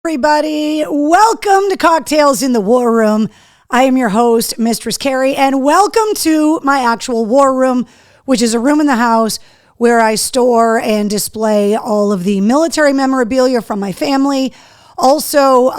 Everybody, welcome to Cocktails in the War Room. I am your host, Mistress Carrie, and welcome to my actual war room, which is a room in the house where I store and display all of the military memorabilia from my family. Also,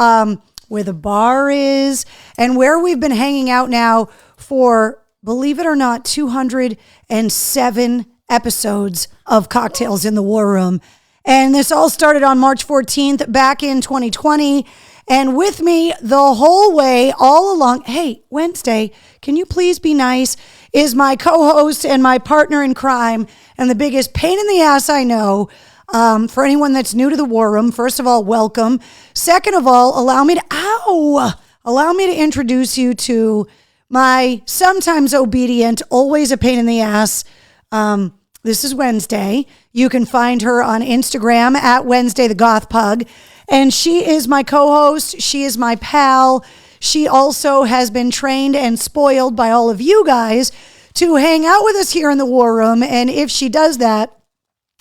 where the bar is and where we've been hanging out now for, believe it or not, 207 episodes of Cocktails in the War Room. And this all started on March 14th back in 2020. And with me the whole way, all along, hey, Wednesday, can you please be nice, is my co-host and my partner in crime and the biggest pain in the ass I know. For anyone that's new to the War Room, first of all, welcome. Second of all, allow me to introduce you to my sometimes obedient, always a pain in the ass, this is Wednesday. You can find her on Instagram at Wednesday the Goth Pug. And she is my co-host. She is my pal. She also has been trained and spoiled by all of you guys to hang out with us here in the War Room. And if she does that,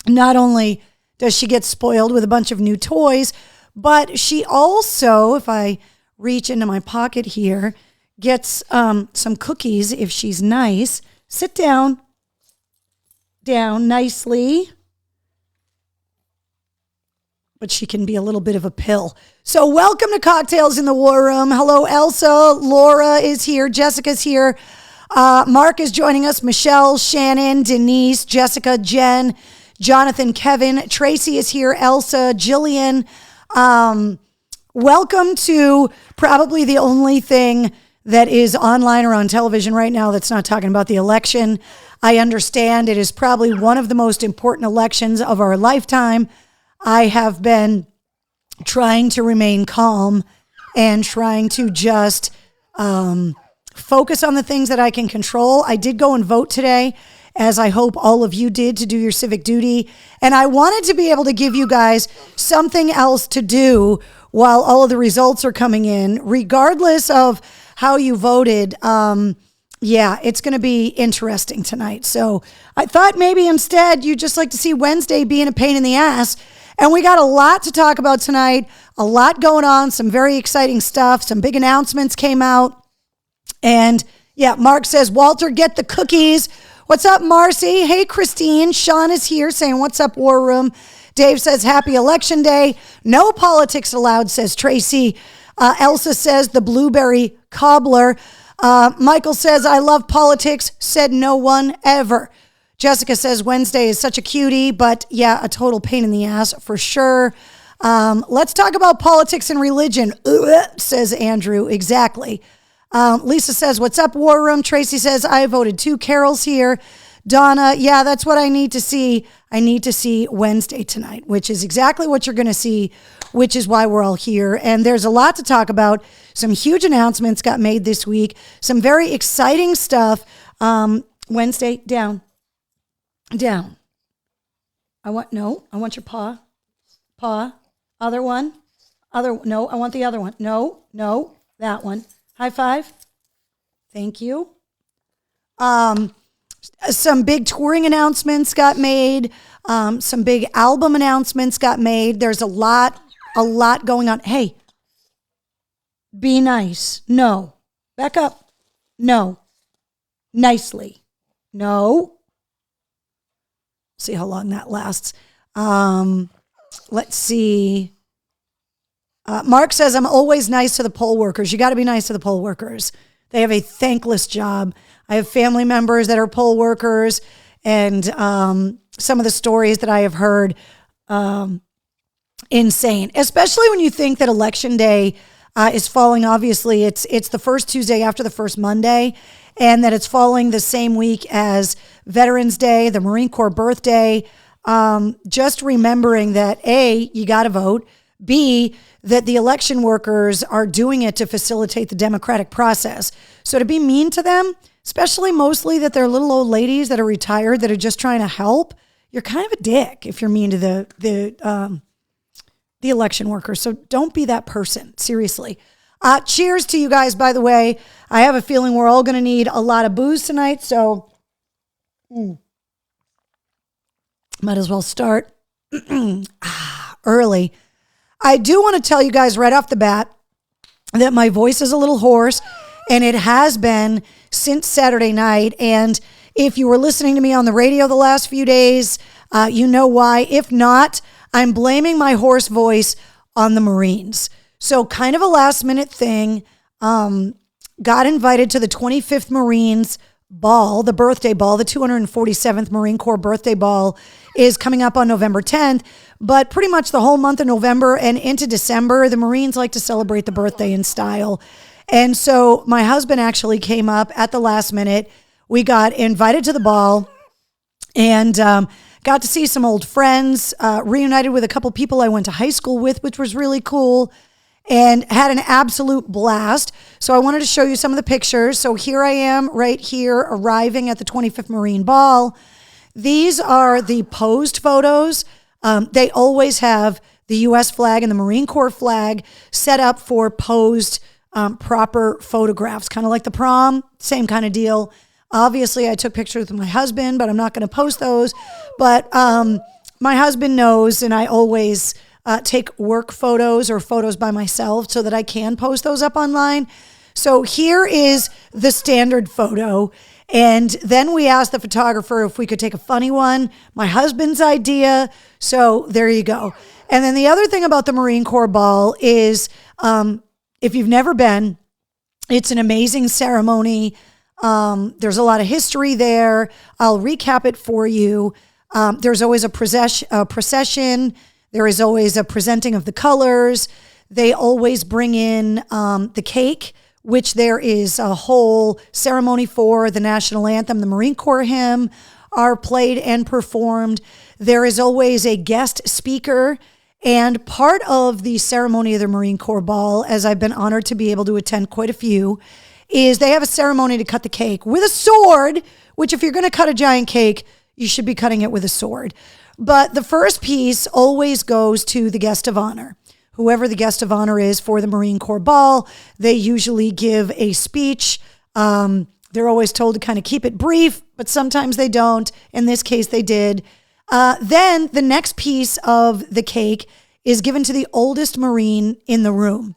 not only does she get spoiled with a bunch of new toys, but she also, if I reach into my pocket here, gets some cookies if she's nice. Sit down nicely, but she can be a little bit of a pill. So welcome to Cocktails in the War Room. Hello, Elsa. Laura is here. Jessica's here. Mark is joining us. Michelle, Shannon, Denise, Jessica, Jen, Jonathan, Kevin, Tracy is here. Elsa, Jillian. Welcome to probably the only thing that is online or on television right now that's not talking about the election. I understand it is probably one of the most important elections of our lifetime. I have been trying to remain calm and trying to just focus on the things that I can control. I did go and vote today, as I hope all of you did, to do your civic duty. And I wanted to be able to give you guys something else to do while all of the results are coming in, regardless of how you voted. Yeah, it's going to be interesting tonight. So I thought maybe instead you'd just like to see Wednesday being a pain in the ass. And we got a lot to talk about tonight, a lot going on, some very exciting stuff, some big announcements came out. And yeah, Mark says, Walter, get the cookies. What's up, Marcy? Hey, Christine. Sean is here saying, what's up, War Room? Dave says, happy election day. No politics allowed, says Tracy. Elsa says, the blueberry cobbler. Michael says, I love politics, said no one ever. Jessica says, Wednesday is such a cutie, but yeah, a total pain in the ass for sure. Let's talk about politics and religion, says Andrew. Exactly. Lisa says, what's up, War Room? Tracy says, I voted 2. Carol's here. Donna, yeah, that's what I need to see. I need to see Wednesday tonight, which is exactly what you're going to see, which is why we're all here. And there's a lot to talk about. Some huge announcements got made this week. Some very exciting stuff. Wednesday, down. I want your paw. Other one. No, I want the other one. No, that one. High five. Thank you. Some big touring announcements got made. Some big album announcements got made. There's a lot going on. Hey, be nice. No. Back up. No. Nicely. No. See how long that lasts. Let's see. Mark says, I'm always nice to the poll workers. You got to be nice to the poll workers. They have a thankless job. I have family members that are poll workers, and some of the stories that I have heard, insane. Especially when you think that Election Day is falling. Obviously, it's the first Tuesday after the first Monday, and that it's falling the same week as Veterans Day, the Marine Corps birthday. Just remembering that A, you got to vote. B, that the election workers are doing it to facilitate the democratic process. So to be mean to them, especially mostly that they're little old ladies that are retired that are just trying to help, you're kind of a dick if you're mean to the election workers. So don't be that person. Seriously. Cheers to you guys, by the way. I have a feeling we're all going to need a lot of booze tonight. So might as well start early. I do want to tell you guys right off the bat that my voice is a little hoarse, and it has been since Saturday night. And if you were listening to me on the radio the last few days, you know why. If not, I'm blaming my hoarse voice on the Marines. So kind of a last minute thing. Got invited to the 25th Marines ball, the birthday ball. The 247th Marine Corps birthday ball is coming up on November 10th. But pretty much the whole month of November and into December, the Marines like to celebrate the birthday in style. And so my husband actually came up at the last minute. We got invited to the ball and got to see some old friends, reunited with a couple people I went to high school with, which was really cool, and had an absolute blast. So I wanted to show you some of the pictures. So here I am right here arriving at the 25th Marine Ball. These are the posed photos. They always have the U.S. flag and the Marine Corps flag set up for posed proper photographs, kind of like the prom, same kind of deal. Obviously, I took pictures with my husband, but I'm not going to post those. But my husband knows, and I always take work photos or photos by myself so that I can post those up online. So here is the standard photo. And then we asked the photographer if we could take a funny one, my husband's idea. So there you go. And then the other thing about the Marine Corps Ball is if you've never been, it's an amazing ceremony. There's a lot of history there. I'll recap it for you. There's always a procession. There is always a presenting of the colors. They always bring in the cake, which there is a whole ceremony for. The national anthem, the Marine Corps hymn are played and performed. There is always a guest speaker. And part of the ceremony of the Marine Corps Ball, as I've been honored to be able to attend quite a few, is they have a ceremony to cut the cake with a sword, which if you're going to cut a giant cake, you should be cutting it with a sword. But the first piece always goes to the guest of honor. Whoever the guest of honor is for the Marine Corps Ball, they usually give a speech. They're always told to kind of keep it brief, but sometimes they don't. In this case, they did. Then the next piece of the cake is given to the oldest Marine in the room.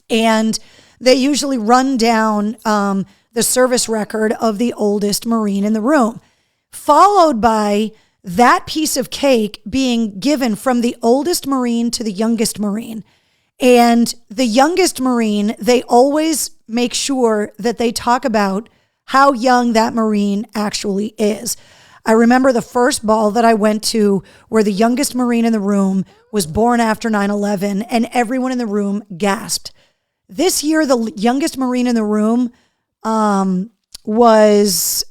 And they usually run down the service record of the oldest Marine in the room, followed by that piece of cake being given from the oldest Marine to the youngest Marine. And the youngest Marine, they always make sure that they talk about how young that Marine actually is. I remember the first ball that I went to where the youngest Marine in the room was born after 9/11, and everyone in the room gasped. This year, the youngest Marine in the room was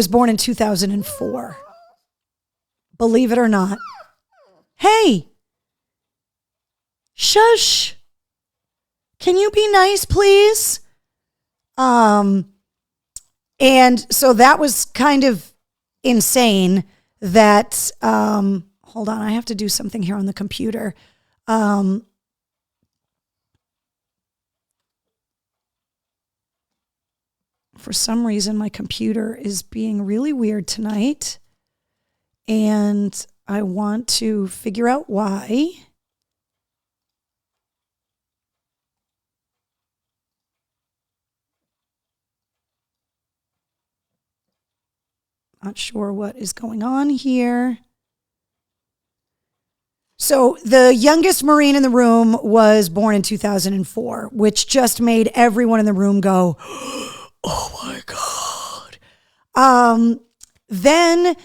born in 2004. Believe it or not. Hey, shush. Can you be nice, please? And so that was kind of insane that, hold on, I have to do something here on the computer. For some reason, my computer is being really weird tonight, and I want to figure out why. Not sure what is going on here. So the youngest Marine in the room was born in 2004, which just made everyone in the room go, oh my God. Then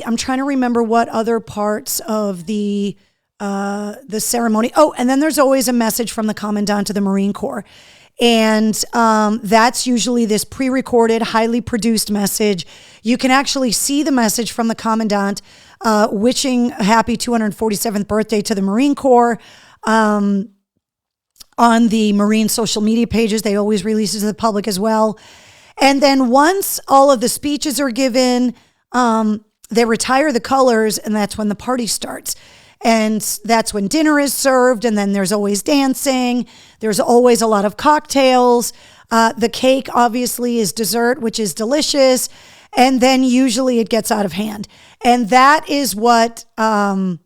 I'm trying to remember what other parts of the ceremony. Oh, and then there's always a message from the Commandant of the Marine Corps. And that's usually this pre-recorded, highly produced message. You can actually see the message from the Commandant wishing a happy 247th birthday to the Marine Corps on the Marine social media pages. They always release it to the public as well. And then once all of the speeches are given, they retire the colors, and that's when the party starts. And that's when dinner is served. And then there's always dancing. There's always a lot of cocktails. The cake obviously is dessert, which is delicious. And then usually it gets out of hand. And that is what Michael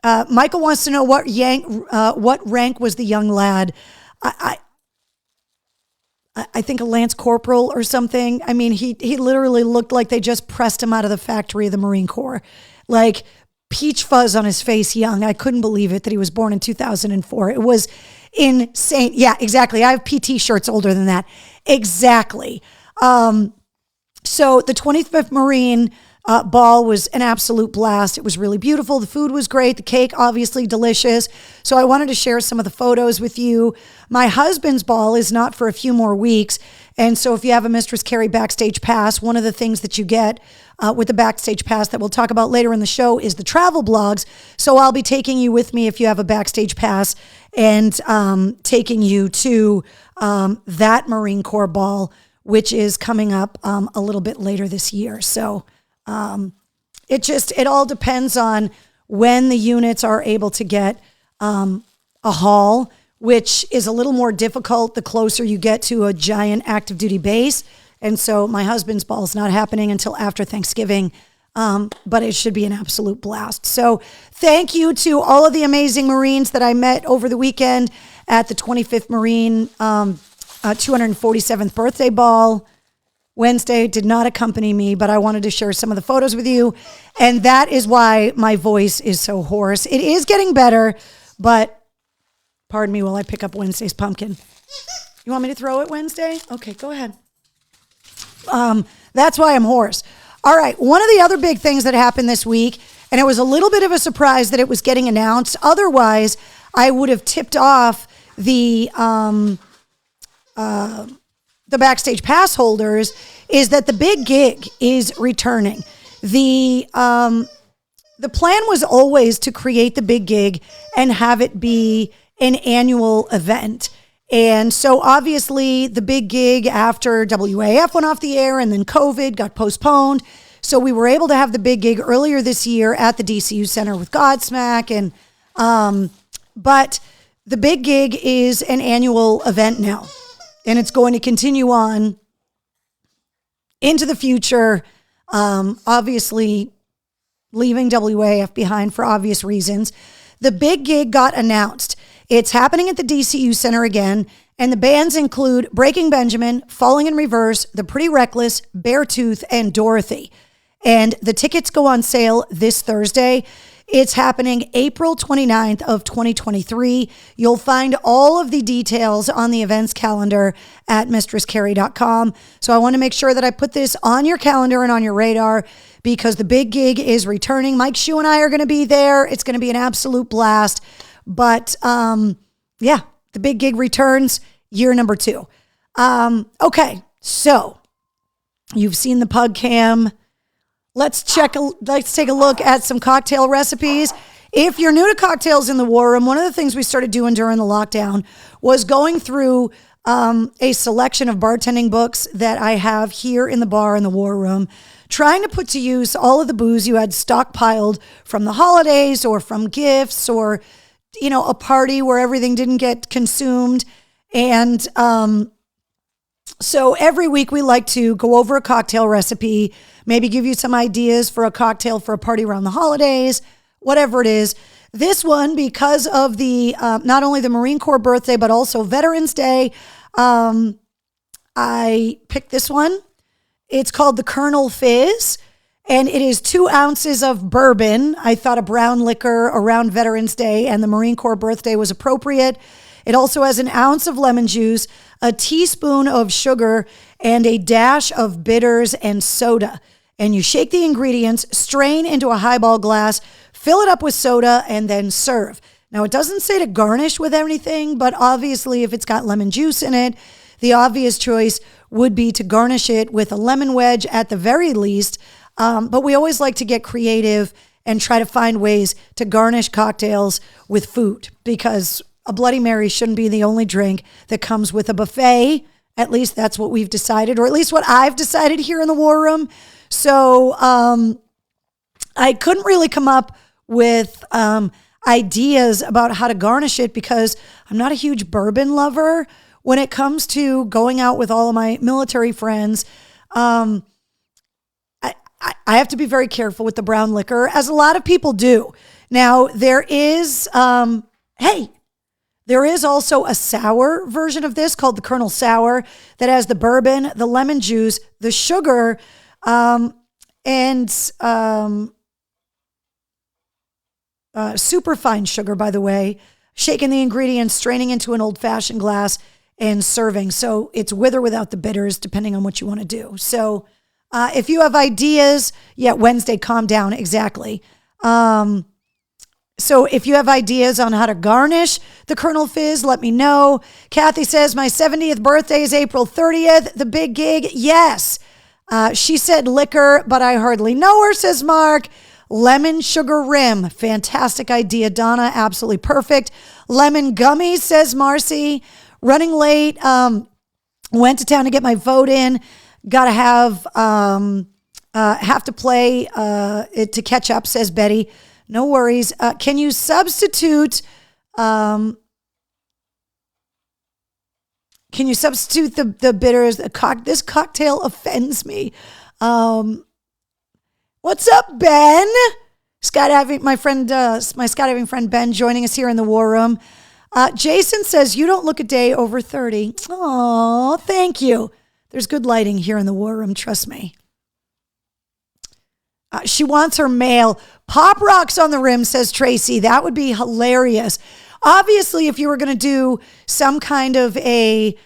wants to know, what rank was the young lad? I think a Lance Corporal or something. I mean, he literally looked like they just pressed him out of the factory of the Marine Corps. Like peach fuzz on his face, young. I couldn't believe it that he was born in 2004. It was insane. Yeah, exactly. I have PT shirts older than that. Exactly. So the 25th Marine ball was an absolute blast. It was really beautiful. The food was great. The cake, obviously delicious. So I wanted to share some of the photos with you. My husband's ball is not for a few more weeks. And so if you have a Mistress Carrie Backstage Pass, one of the things that you get with the Backstage Pass that we'll talk about later in the show is the travel blogs. So I'll be taking you with me if you have a Backstage Pass and taking you to that Marine Corps ball, which is coming up a little bit later this year. So it all depends on when the units are able to get a hall, which is a little more difficult the closer you get to a giant active duty base. And so my husband's ball is not happening until after Thanksgiving, but it should be an absolute blast. So thank you to all of the amazing Marines that I met over the weekend at the 25th Marine 247th birthday ball. Wednesday did not accompany me, but I wanted to share some of the photos with you. And that is why my voice is so hoarse. It is getting better, but pardon me while I pick up Wednesday's pumpkin. You want me to throw it Wednesday? Okay, go ahead. That's why I'm hoarse. All right, one of the other big things that happened this week, and it was a little bit of a surprise that it was getting announced. Otherwise, I would have tipped off the Backstage Pass holders, is that the Big Gig is returning. The plan was always to create the Big Gig and have it be an annual event. And so obviously the Big Gig after WAF went off the air and then COVID got postponed. So we were able to have the Big Gig earlier this year at the DCU Center with Godsmack. But the Big Gig is an annual event now. And it's going to continue on into the future, obviously leaving WAF behind for obvious reasons. The Big Gig got announced. It's happening at the DCU Center again, and the bands include Breaking Benjamin, Falling in Reverse, The Pretty Reckless, Beartooth, and Dorothy. And the tickets go on sale this Thursday. It's happening April 29th of 2023. You'll find all of the details on the events calendar at mistresscarrie.com. So I want to make sure that I put this on your calendar and on your radar because the Big Gig is returning. Mike Shue and I are going to be there. It's going to be an absolute blast. But yeah, the Big Gig returns year number 2. Okay, so you've seen the Pug Cam. Let's take a look at some cocktail recipes. If you're new to Cocktails in the War Room, one of the things we started doing during the lockdown was going through a selection of bartending books that I have here in the bar in the War Room, trying to put to use all of the booze you had stockpiled from the holidays or from gifts or, a party where everything didn't get consumed. And so every week we like to go over a cocktail recipe, maybe give you some ideas for a cocktail for a party around the holidays, whatever it is. This one, because of the not only the Marine Corps birthday, but also Veterans Day, I picked this one. It's called the Colonel Fizz, and it is 2 ounces of bourbon. I thought a brown liquor around Veterans Day and the Marine Corps birthday was appropriate. It also has an ounce of lemon juice, a teaspoon of sugar, and a dash of bitters and soda. And you shake the ingredients, strain into a highball glass, fill it up with soda, and then serve. Now, it doesn't say to garnish with anything, but obviously if it's got lemon juice in it, the obvious choice would be to garnish it with a lemon wedge at the very least. But we always like to get creative and try to find ways to garnish cocktails with food because a Bloody Mary shouldn't be the only drink that comes with a buffet. At least that's what we've decided, or at least what I've decided here in the War Room. So I couldn't really come up with ideas about how to garnish it, because I'm not a huge bourbon lover when it comes to going out with all of my military friends. I have to be very careful with the brown liquor, as a lot of people do. Now, there is, there is also a sour version of this called the Colonel Sour that has the bourbon, the lemon juice, the sugar, and super fine sugar, by the way, shaking the ingredients, straining into an old-fashioned glass, and serving. So it's with or without the bitters, depending on what you want to do. So if you have ideas, Wednesday, calm down, exactly. So if you have ideas on how to garnish the Colonel Fizz, let me know. Kathy says, my 70th birthday is April 30th. The big gig, yes. She said liquor, but I hardly know her, says Mark. Lemon sugar rim, fantastic idea, Donna, absolutely perfect. Lemon gummies, says Marcy. Running late, went to town to get my vote in. Got to have to play it to catch up, says Betty. No worries. Can you substitute? Can you substitute the bitters? This cocktail offends me. What's up, Ben? Skydiving, my skydiving friend Ben, joining us here in the War Room. Jason says, you don't look a day over 30. Oh, thank you. There's good lighting here in the War Room, trust me. She wants her mail. Pop rocks on the rim, says Tracy. That would be hilarious. Obviously, if you were going to do some kind of a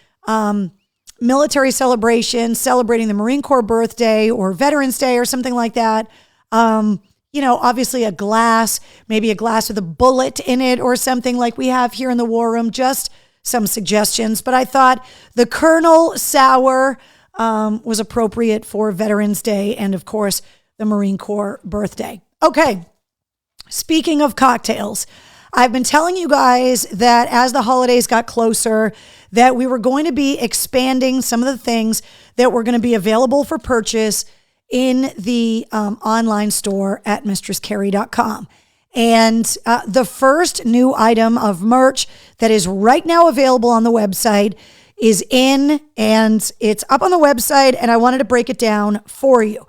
military celebration, celebrating the Marine Corps birthday or Veterans Day or something like that, obviously a glass, maybe a glass with a bullet in it or something like we have here in the War Room, just some suggestions. But I thought the Colonel Sour was appropriate for Veterans Day and, of course, the Marine Corps birthday. Okay, speaking of cocktails, I've been telling you guys that as the holidays got closer, that we were going to be expanding some of the things that were going to be available for purchase in the online store at mistresscarrie.com. And the first new item of merch that is right now available on the website is in, and it's up on the website, and I wanted to break it down for you.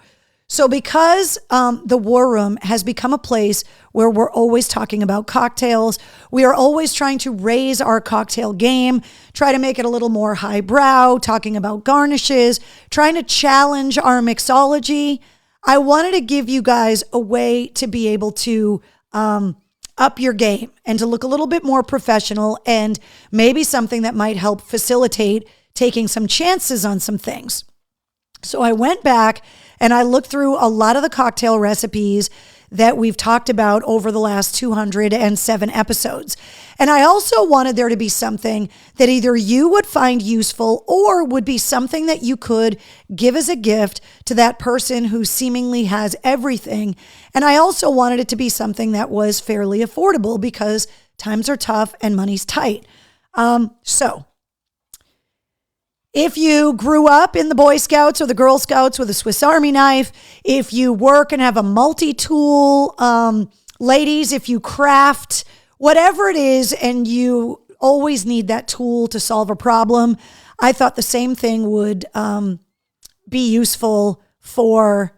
So because the War Room has become a place where we're always talking about cocktails, we are always trying to raise our cocktail game, try to make it a little more highbrow, talking about garnishes, trying to challenge our mixology. I wanted to give you guys a way to be able to up your game and to look a little bit more professional, and maybe something that might help facilitate taking some chances on some things. So I went back and I looked through a lot of the cocktail recipes that we've talked about over the last 207 episodes. And I also wanted there to be something that either you would find useful or would be something that you could give as a gift to that person who seemingly has everything. And I also wanted it to be something that was fairly affordable because times are tough and money's tight. So if you grew up in the Boy Scouts or the Girl Scouts with a Swiss Army knife, if you work and have a multi-tool, ladies, if you craft, whatever it is, and you always need that tool to solve a problem, I thought the same thing would be useful for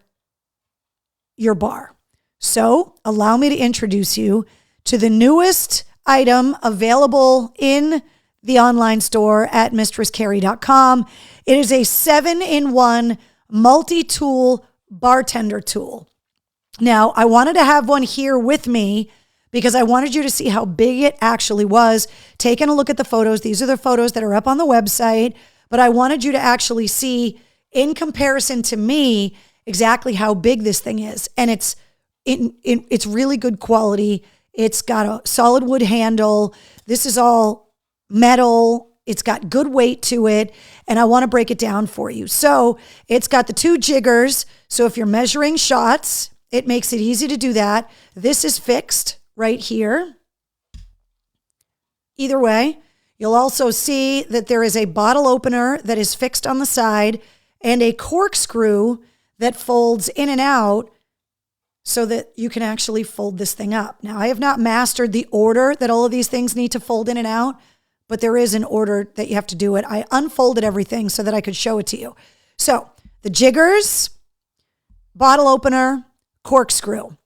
your bar. So allow me to introduce you to the newest item available in the online store at mistresscarrie.com. It is a 7-in-1 multi-tool bartender tool. Now, I wanted to have one here with me because I wanted you to see how big it actually was. Taking a look at the photos. These are the photos that are up on the website, but I wanted you to actually see in comparison to me exactly how big this thing is. And it's really good quality. It's got a solid wood handle. This is all metal. It's got good weight to it, and I want to break it down for you. So it's got the 2 jiggers. So if you're measuring shots, it makes it easy to do that. This is fixed right here. Either way, you'll also see that there is a bottle opener that is fixed on the side and a corkscrew that folds in and out so that you can actually fold this thing up. Now, I have not mastered the order that all of these things need to fold in and out, but there is an order that you have to do it. I unfolded everything so that I could show it to you. So the jiggers, bottle opener, corkscrew.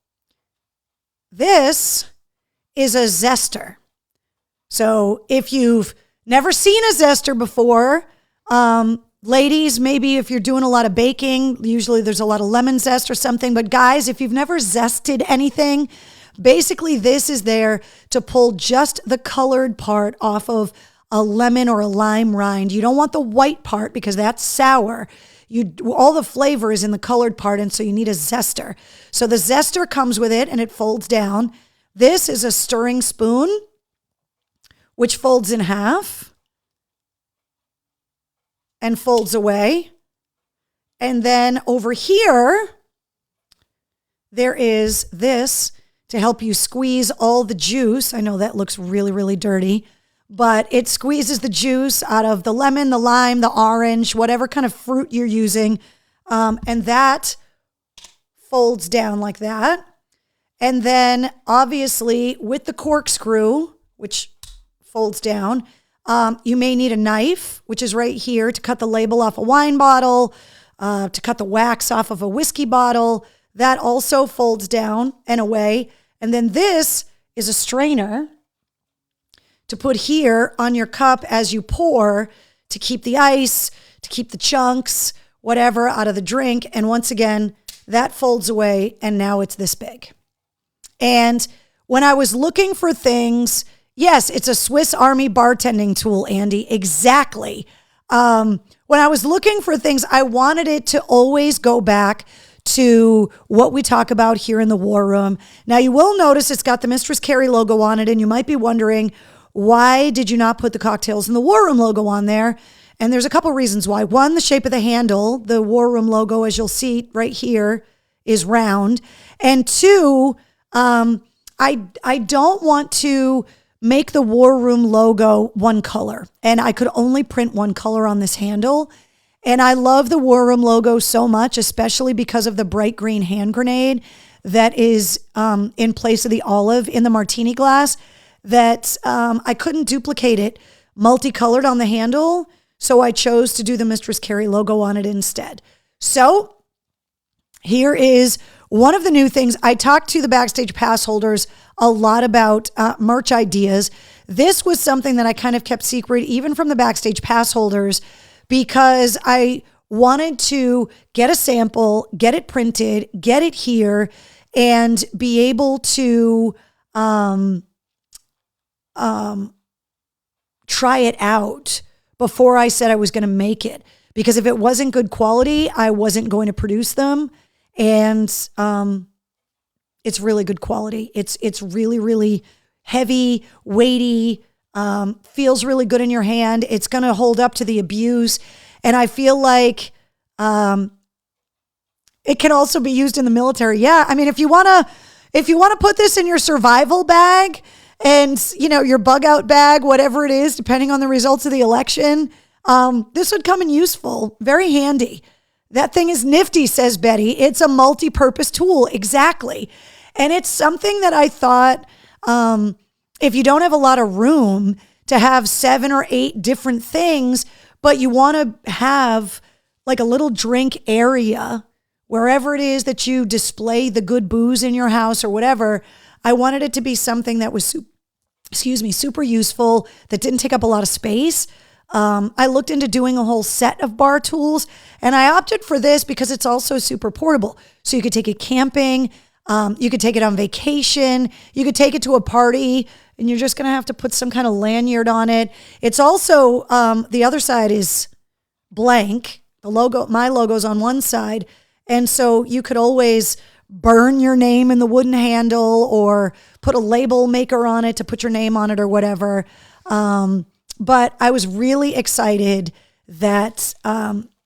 This is a zester. So if you've never seen a zester before, ladies, maybe if you're doing a lot of baking, usually there's a lot of lemon zest or something. But guys, if you've never zested anything, basically this is there to pull just the colored part off of a lemon or a lime rind. You don't want the white part because that's sour. All the flavor is in the colored part, and so you need a zester. So the zester comes with it, and it folds down. This is a stirring spoon, which folds in half and folds away. And then over here, there is this to help you squeeze all the juice. I know that looks really, really dirty, but it squeezes the juice out of the lemon, the lime, the orange, whatever kind of fruit you're using. And that folds down like that. And then obviously with the corkscrew, which folds down, you may need a knife, which is right here to cut the label off a wine bottle, to cut the wax off of a whiskey bottle. That also folds down and away. And then this is a strainer to put here on your cup as you pour to keep the ice, to keep the chunks, whatever, out of the drink. And once again, that folds away, and now it's this big. And when I was looking for things, yes, it's a Swiss Army bartending tool, Andy, exactly. When I was looking for things, I wanted it to always go back to what we talk about here in the War Room. Now, you will notice it's got the Mistress Carrie logo on it, and you might be wondering, why did you not put the Cocktails in the War Room logo on there? And there's a couple reasons why. One, the shape of the handle. The War Room logo, as you'll see right here, is round. And two, I don't want to make the War Room logo one color. And I could only print one color on this handle. And I love the War Room logo so much, especially because of the bright green hand grenade that is in place of the olive in the martini glass, that I couldn't duplicate it multicolored on the handle. So I chose to do the Mistress Carrie logo on it instead. So here is one of the new things. I talked to the Backstage Pass holders a lot about merch ideas. This was something that I kind of kept secret, even from the Backstage Pass holders, because I wanted to get a sample, get it printed, get it here, and be able to try it out before I said I was going to make it. Because if it wasn't good quality, I wasn't going to produce them. And it's really good quality. It's really, really heavy, weighty, feels really good in your hand. It's going to hold up to the abuse. And I feel like it can also be used in the military. Yeah, I mean, if you want to put this in your survival bag and, you know, your bug out bag, whatever it is, depending on the results of the election, this would come in useful, very handy. That thing is nifty, says Betty. It's a multi-purpose tool, exactly. And it's something that I thought, if you don't have a lot of room to have 7 or 8 different things, but you want to have like a little drink area wherever it is that you display the good booze in your house or whatever, I wanted it to be something that was, super useful, that didn't take up a lot of space. I looked into doing a whole set of bar tools, and I opted for this because it's also super portable. So you could take it camping, you could take it on vacation, you could take it to a party, and you're just going to have to put some kind of lanyard on it. It's also, the other side is blank. The logo, my logo's on one side. And so you could always burn your name in the wooden handle or put a label maker on it to put your name on it or whatever. But I was really excited that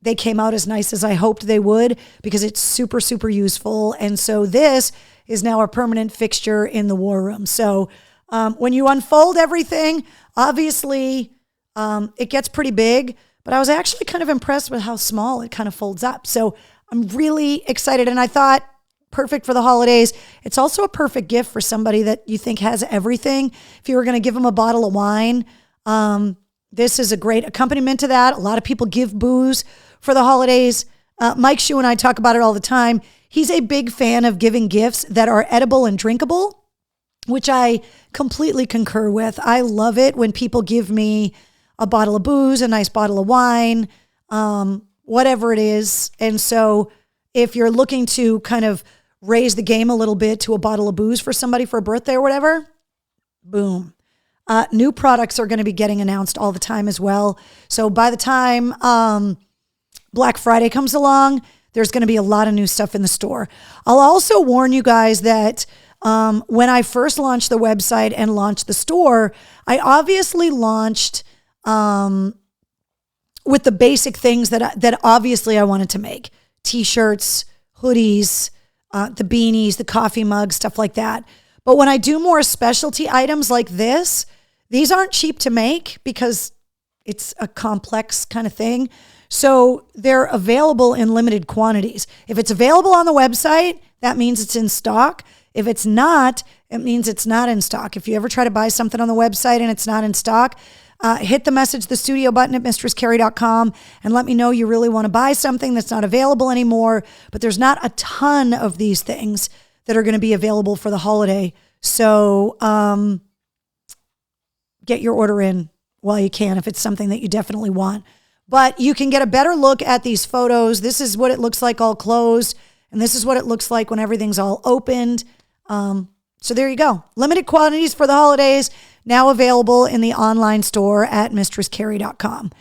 they came out as nice as I hoped they would, because it's super, super useful. And so this is now a permanent fixture in the War Room. So when you unfold everything, obviously it gets pretty big, but I was actually kind of impressed with how small it kind of folds up. So I'm really excited. And I thought, perfect for the holidays. It's also a perfect gift for somebody that you think has everything. If you were going to give them a bottle of wine, this is a great accompaniment to that. A lot of people give booze for the holidays. Mike Shue and I talk about it all the time. He's a big fan of giving gifts that are edible and drinkable, which I completely concur with. I love it when people give me a bottle of booze, a nice bottle of wine, whatever it is. And so if you're looking to kind of raise the game a little bit to a bottle of booze for somebody for a birthday or whatever, boom. New products are going to be getting announced all the time as well. So by the time Black Friday comes along, there's going to be a lot of new stuff in the store. I'll also warn you guys that when I first launched the website and launched the store, I obviously launched with the basic things that obviously I wanted to make. T-shirts, hoodies, the beanies, the coffee mugs, stuff like that. But when I do more specialty items like this, these aren't cheap to make because it's a complex kind of thing. So they're available in limited quantities. If it's available on the website, that means it's in stock. If it's not, it means it's not in stock. If you ever try to buy something on the website and it's not in stock, hit the message the studio button at mistresscarrie.com and let me know you really want to buy something that's not available anymore. But there's not a ton of these things that are going to be available for the holiday. So get your order in while you can if it's something that you definitely want. But you can get a better look at these photos. This is what it looks like all closed, and this is what it looks like when everything's all opened. So there you go. Limited quantities for the holidays, now available in the online store at mistresscarrie.com.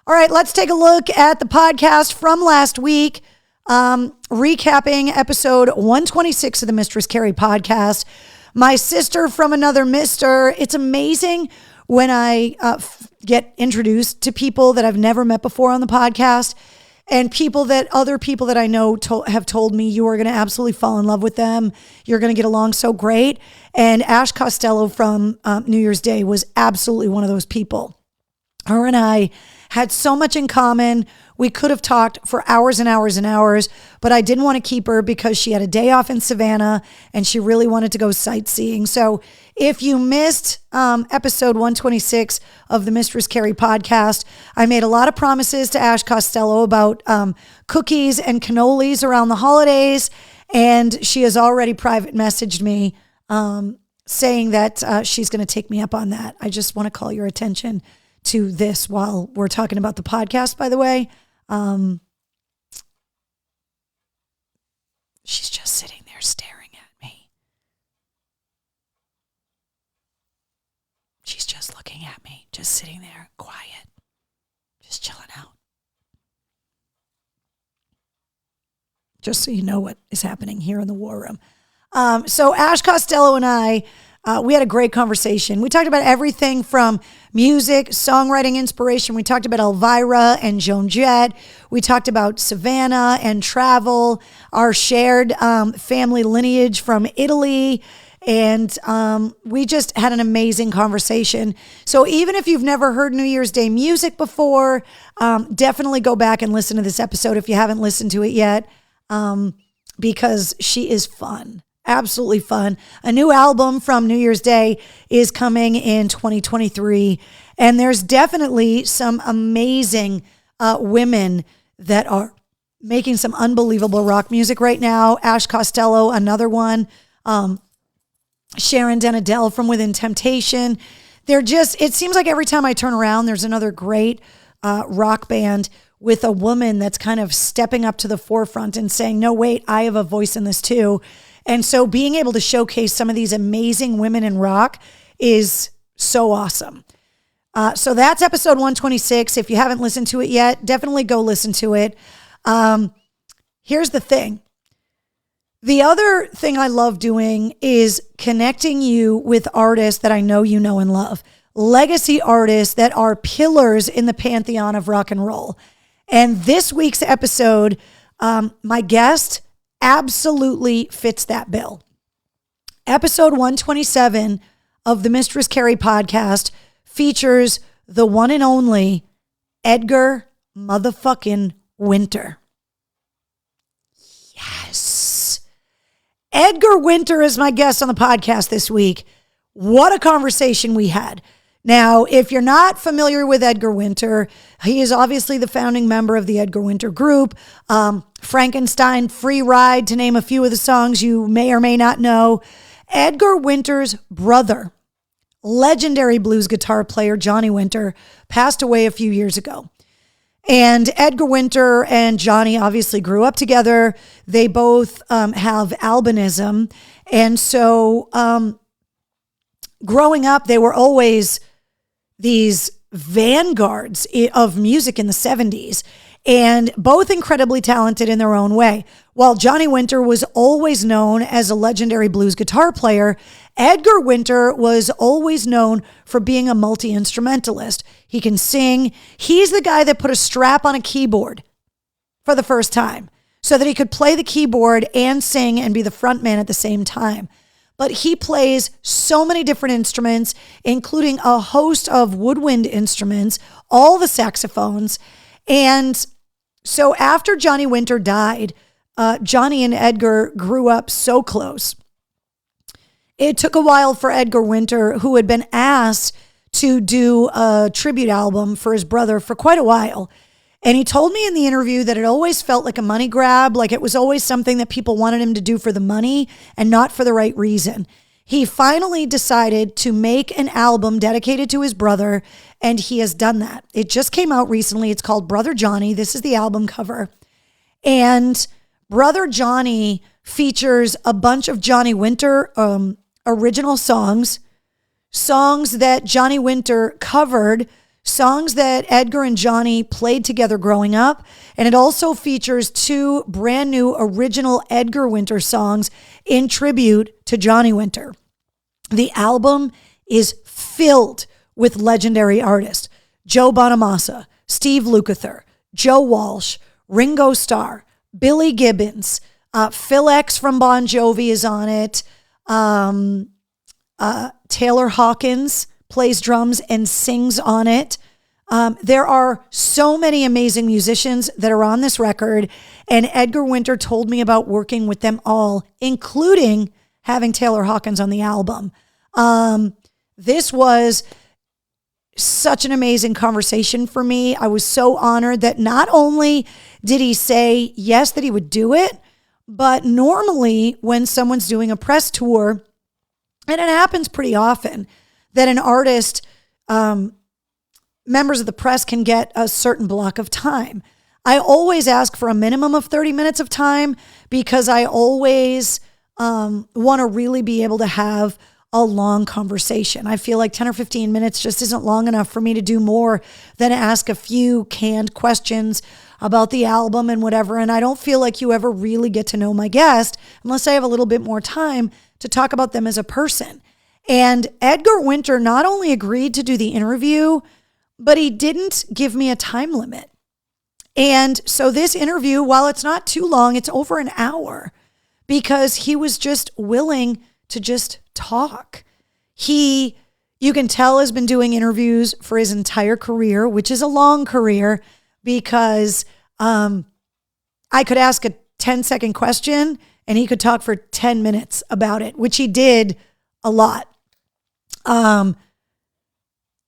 All right, let's take a look at the podcast from last week, recapping episode 126 of the Mistress Carrie podcast. My sister from another mister. It's amazing when I get introduced to people that I've never met before on the podcast, and other people that I know have told me you are going to absolutely fall in love with them. You're going to get along so great. And Ash Costello from New Year's Day was absolutely one of those people. Her and I had so much in common. We could have talked for hours and hours and hours, but I didn't want to keep her because she had a day off in Savannah and she really wanted to go sightseeing. So if you missed episode 126 of the Mistress Carrie podcast, I made a lot of promises to Ash Costello about cookies and cannolis around the holidays. And she has already private messaged me saying that she's going to take me up on that. I just want to call your attention to this while we're talking about the podcast, by the way. She's just sitting there staring at me. She's just looking at me, just sitting there, quiet, just chilling out. Just so you know what is happening here in the war room. So Ash Costello and I, we had a great conversation. We talked about everything from music, songwriting inspiration. We talked about Elvira and Joan Jett. We talked about Savannah and travel, our shared family lineage from Italy. And we just had an amazing conversation. So even if you've never heard New Year's Day music before, definitely go back and listen to this episode if you haven't listened to it yet, because she is fun. Absolutely fun. A new album from New Year's Day is coming in 2023. And there's definitely some amazing women that are making some unbelievable rock music right now. Ash Costello, another one. Sharon Den Adel from Within Temptation. It seems like every time I turn around, there's another great rock band with a woman that's kind of stepping up to the forefront and saying, no, wait, I have a voice in this too. And so being able to showcase some of these amazing women in rock is so awesome. So that's episode 126. If you haven't listened to it yet, definitely go listen to it. Here's the thing. The other thing I love doing is connecting you with artists that I know you know and love. Legacy artists that are pillars in the pantheon of rock and roll. And this week's episode, my guest absolutely fits that bill. Episode 127 of the Mistress Carrie podcast features the one and only Edgar motherfucking Winter. Yes. Edgar Winter is my guest on the podcast this week. What a conversation we had. Now, if you're not familiar with Edgar Winter, he is obviously the founding member of the Edgar Winter Group, Frankenstein, Free Ride, to name a few of the songs you may or may not know. Edgar Winter's brother, legendary blues guitar player Johnny Winter, passed away a few years ago. And Edgar Winter and Johnny obviously grew up together. They both have albinism. And so growing up, they were always these vanguards of music in the 70s, and both incredibly talented in their own way. While Johnny Winter was always known as a legendary blues guitar player, Edgar Winter was always known for being a multi-instrumentalist. He can sing. He's the guy that put a strap on a keyboard for the first time so that he could play the keyboard and sing and be the front man at the same time. But he plays so many different instruments, including a host of woodwind instruments, all the saxophones. And so after Johnny Winter died, Johnny and Edgar grew up so close. It took a while for Edgar Winter, who had been asked to do a tribute album for his brother for quite a while. And he told me in the interview that it always felt like a money grab, like it was always something that people wanted him to do for the money and not for the right reason. He finally decided to make an album dedicated to his brother, and he has done that. It just came out recently. It's called Brother Johnny. This is the album cover. And Brother Johnny features a bunch of Johnny Winter original songs that Johnny Winter covered, songs that Edgar and Johnny played together growing up. And it also features 2 brand new original Edgar Winter songs in tribute to Johnny Winter. The album is filled with legendary artists: Joe Bonamassa, Steve Lukather, Joe Walsh, Ringo Starr, Billy Gibbons, Phil X from Bon Jovi is on it. Taylor Hawkins plays drums and sings on it. There are so many amazing musicians that are on this record, and Edgar Winter told me about working with them all, including having Taylor Hawkins on the album. This was such an amazing conversation for me. I was so honored that not only did he say yes, that he would do it, but normally when someone's doing a press tour, and it happens pretty often, that an artist, members of the press can get a certain block of time. I always ask for a minimum of 30 minutes of time because I always want to really be able to have a long conversation. I feel like 10 or 15 minutes just isn't long enough for me to do more than ask a few canned questions about the album and whatever. And I don't feel like you ever really get to know my guest unless I have a little bit more time to talk about them as a person. And Edgar Winter not only agreed to do the interview, but he didn't give me a time limit. And so this interview, while it's not too long, it's over an hour because he was just willing to just talk. He, you can tell, has been doing interviews for his entire career, which is a long career, because I could ask a 10-second question and he could talk for 10 minutes about it, which he did a lot.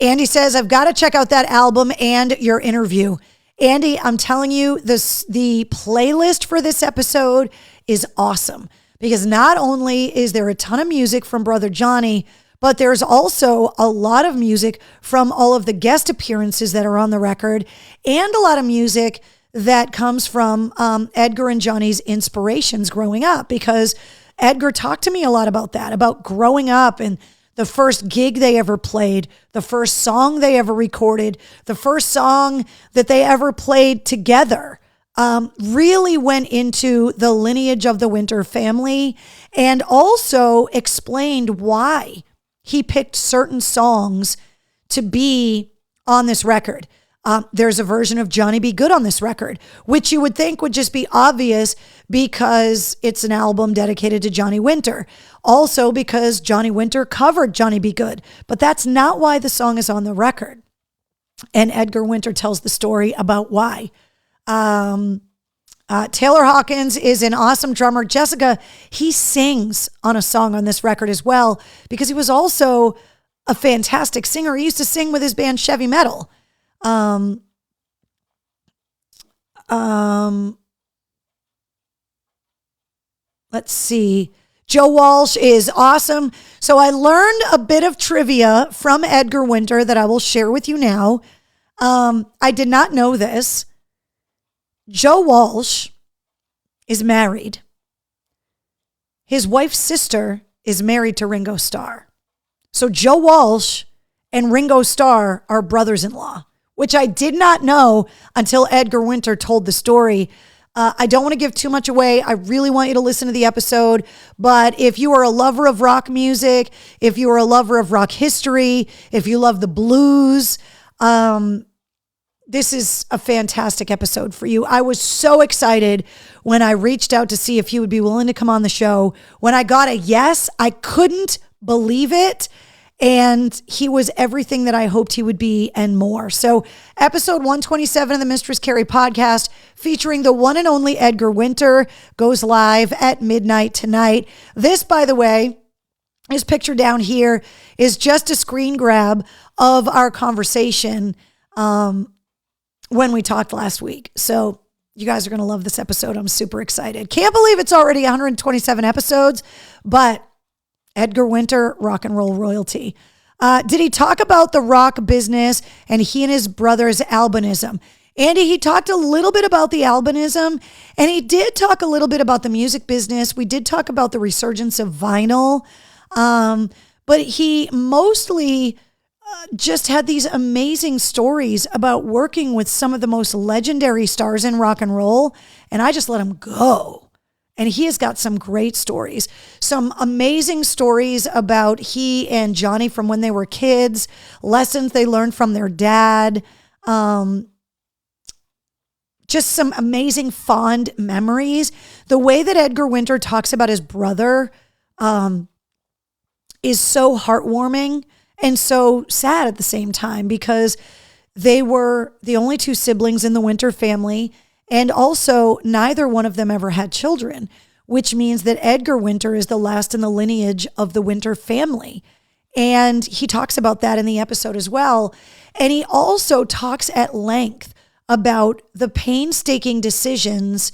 Andy says, I've got to check out that album and your interview. Andy, I'm telling you, the playlist for this episode is awesome because not only is there a ton of music from Brother Johnny, but there's also a lot of music from all of the guest appearances that are on the record and a lot of music that comes from Edgar and Johnny's inspirations growing up, because Edgar talked to me a lot about that, about growing up and the first gig they ever played, the first song they ever recorded, the first song that they ever played together, really went into the lineage of the Winter family and also explained why he picked certain songs to be on this record. There's a version of Johnny B. Good on this record, which you would think would just be obvious because it's an album dedicated to Johnny Winter. Also because Johnny Winter covered Johnny B. Good, but that's not why the song is on the record. And Edgar Winter tells the story about why. Taylor Hawkins is an awesome drummer. Jessica, he sings on a song on this record as well because he was also a fantastic singer. He used to sing with his band Chevy Metal. Let's see. Joe Walsh is awesome. So I learned a bit of trivia from Edgar Winter that I will share with you now. I did not know this. Joe Walsh is married. His wife's sister is married to Ringo Starr. So Joe Walsh and Ringo Starr are brothers-in-law, which I did not know until Edgar Winter told the story. I don't want to give too much away. I really want you to listen to the episode. But if you are a lover of rock music, if you are a lover of rock history, if you love the blues, this is a fantastic episode for you. I was so excited when I reached out to see if he would be willing to come on the show. When I got a yes, I couldn't believe it. And he was everything that I hoped he would be and more. So episode 127 of the Mistress Carrie podcast featuring the one and only Edgar Winter goes live at midnight tonight. This, by the way, his picture down here is just a screen grab of our conversation when we talked last week. So you guys are going to love this episode. I'm super excited. Can't believe it's already 127 episodes, but Edgar Winter, rock and roll royalty. Did he talk about the rock business and he and his brother's albinism? Andy, he talked a little bit about the albinism, and he did talk a little bit about the music business. We did talk about the resurgence of vinyl, but he mostly just had these amazing stories about working with some of the most legendary stars in rock and roll, and I just let him go. And he has got some great stories, some amazing stories about he and Johnny from when they were kids, lessons they learned from their dad, just some amazing fond memories. The way that Edgar Winter talks about his brother is so heartwarming and so sad at the same time because they were the only two siblings in the Winter family. And also, neither one of them ever had children, which means that Edgar Winter is the last in the lineage of the Winter family. And he talks about that in the episode as well. And he also talks at length about the painstaking decisions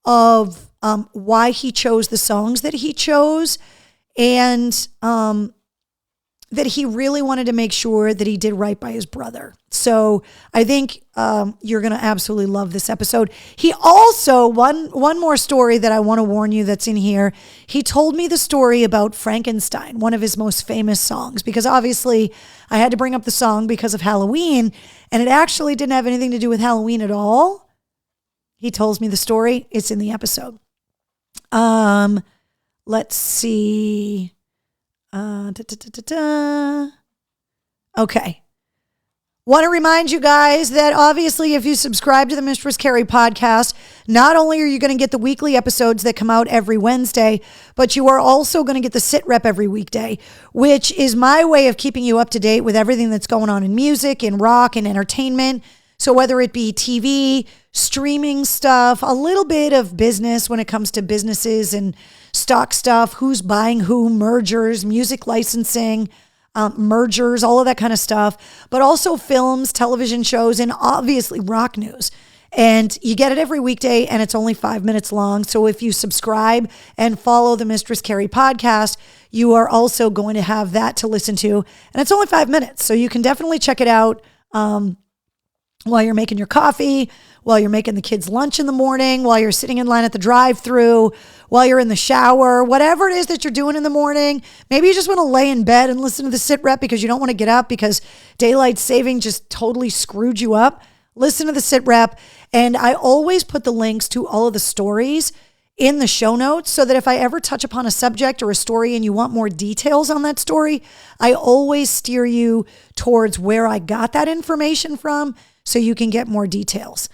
of why he chose the songs that he chose, and that he really wanted to make sure that he did right by his brother. So I think you're going to absolutely love this episode. He also, one more story that I want to warn you that's in here. He told me the story about Frankenstein, one of his most famous songs, because obviously I had to bring up the song because of Halloween, and it actually didn't have anything to do with Halloween at all. He tells me the story. It's in the episode. Let's see. Okay. Want to remind you guys that obviously if you subscribe to the Mistress Carrie podcast, not only are you going to get the weekly episodes that come out every Wednesday, but you are also going to get the sit rep every weekday, which is my way of keeping you up to date with everything that's going on in music, in rock, and entertainment. So whether it be TV, streaming stuff, a little bit of business when it comes to businesses and stock stuff, who's buying who, mergers, music licensing, mergers, all of that kind of stuff, but also films, television shows, and obviously rock news. And you get it every weekday, and it's only 5 minutes long. So if you subscribe and follow the Mistress Carrie podcast, you are also going to have that to listen to. And it's only 5 minutes, so you can definitely check it out while you're making your coffee, while you're making the kids lunch in the morning, while you're sitting in line at the drive-thru, while you're in the shower, whatever it is that you're doing in the morning. Maybe you just want to lay in bed and listen to the sit rep because you don't want to get up because daylight saving just totally screwed you up. Listen to the sit rep. And I always put the links to all of the stories in the show notes so that if I ever touch upon a subject or a story and you want more details on that story, I always steer you towards where I got that information from so you can get more details.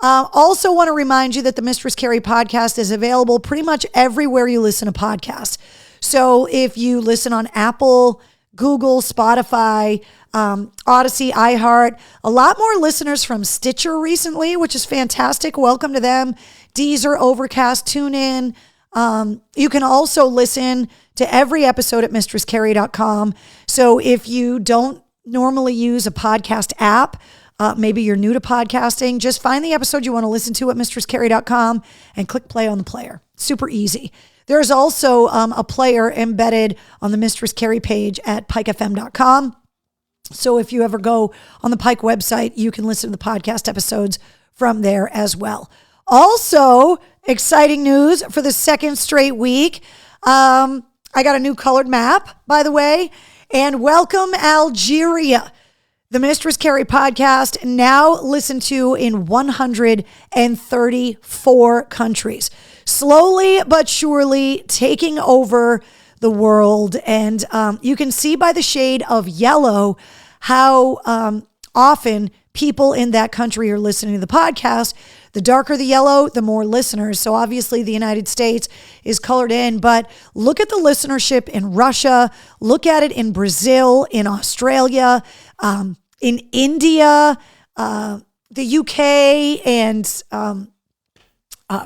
Also want to remind you that the Mistress Carrie podcast is available pretty much everywhere you listen to podcasts. So if you listen on Apple, Google, Spotify, Odyssey, iHeart. A lot more listeners from Stitcher recently, which is fantastic. Welcome to them. Deezer, Overcast, TuneIn. You can also listen to every episode at mistresscarrie.com. So if you don't normally use a podcast app, maybe you're new to podcasting, just find the episode you want to listen to at mistresscarrie.com and click play on the player. Super easy. There's also a player embedded on the Mistress Carrie page at pikefm.com. So if you ever go on the Pike website, you can listen to the podcast episodes from there as well. Also, exciting news for the second straight week. I got a new colored map, by the way, and welcome Algeria. The Mistress Carrie podcast, now listened to in 134 countries. Slowly but surely taking over the world. And you can see by the shade of yellow how often people in that country are listening to the podcast. The darker the yellow, the more listeners. So obviously the United States is colored in, but look at the listenership in Russia. Look at it in Brazil, in Australia, in India, the UK, and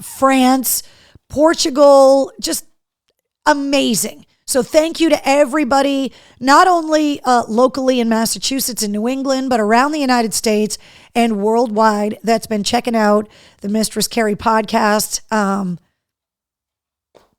France, Portugal, just amazing. So thank you to everybody, not only locally in Massachusetts and New England, but around the United States and worldwide that's been checking out the Mistress Carrie podcast.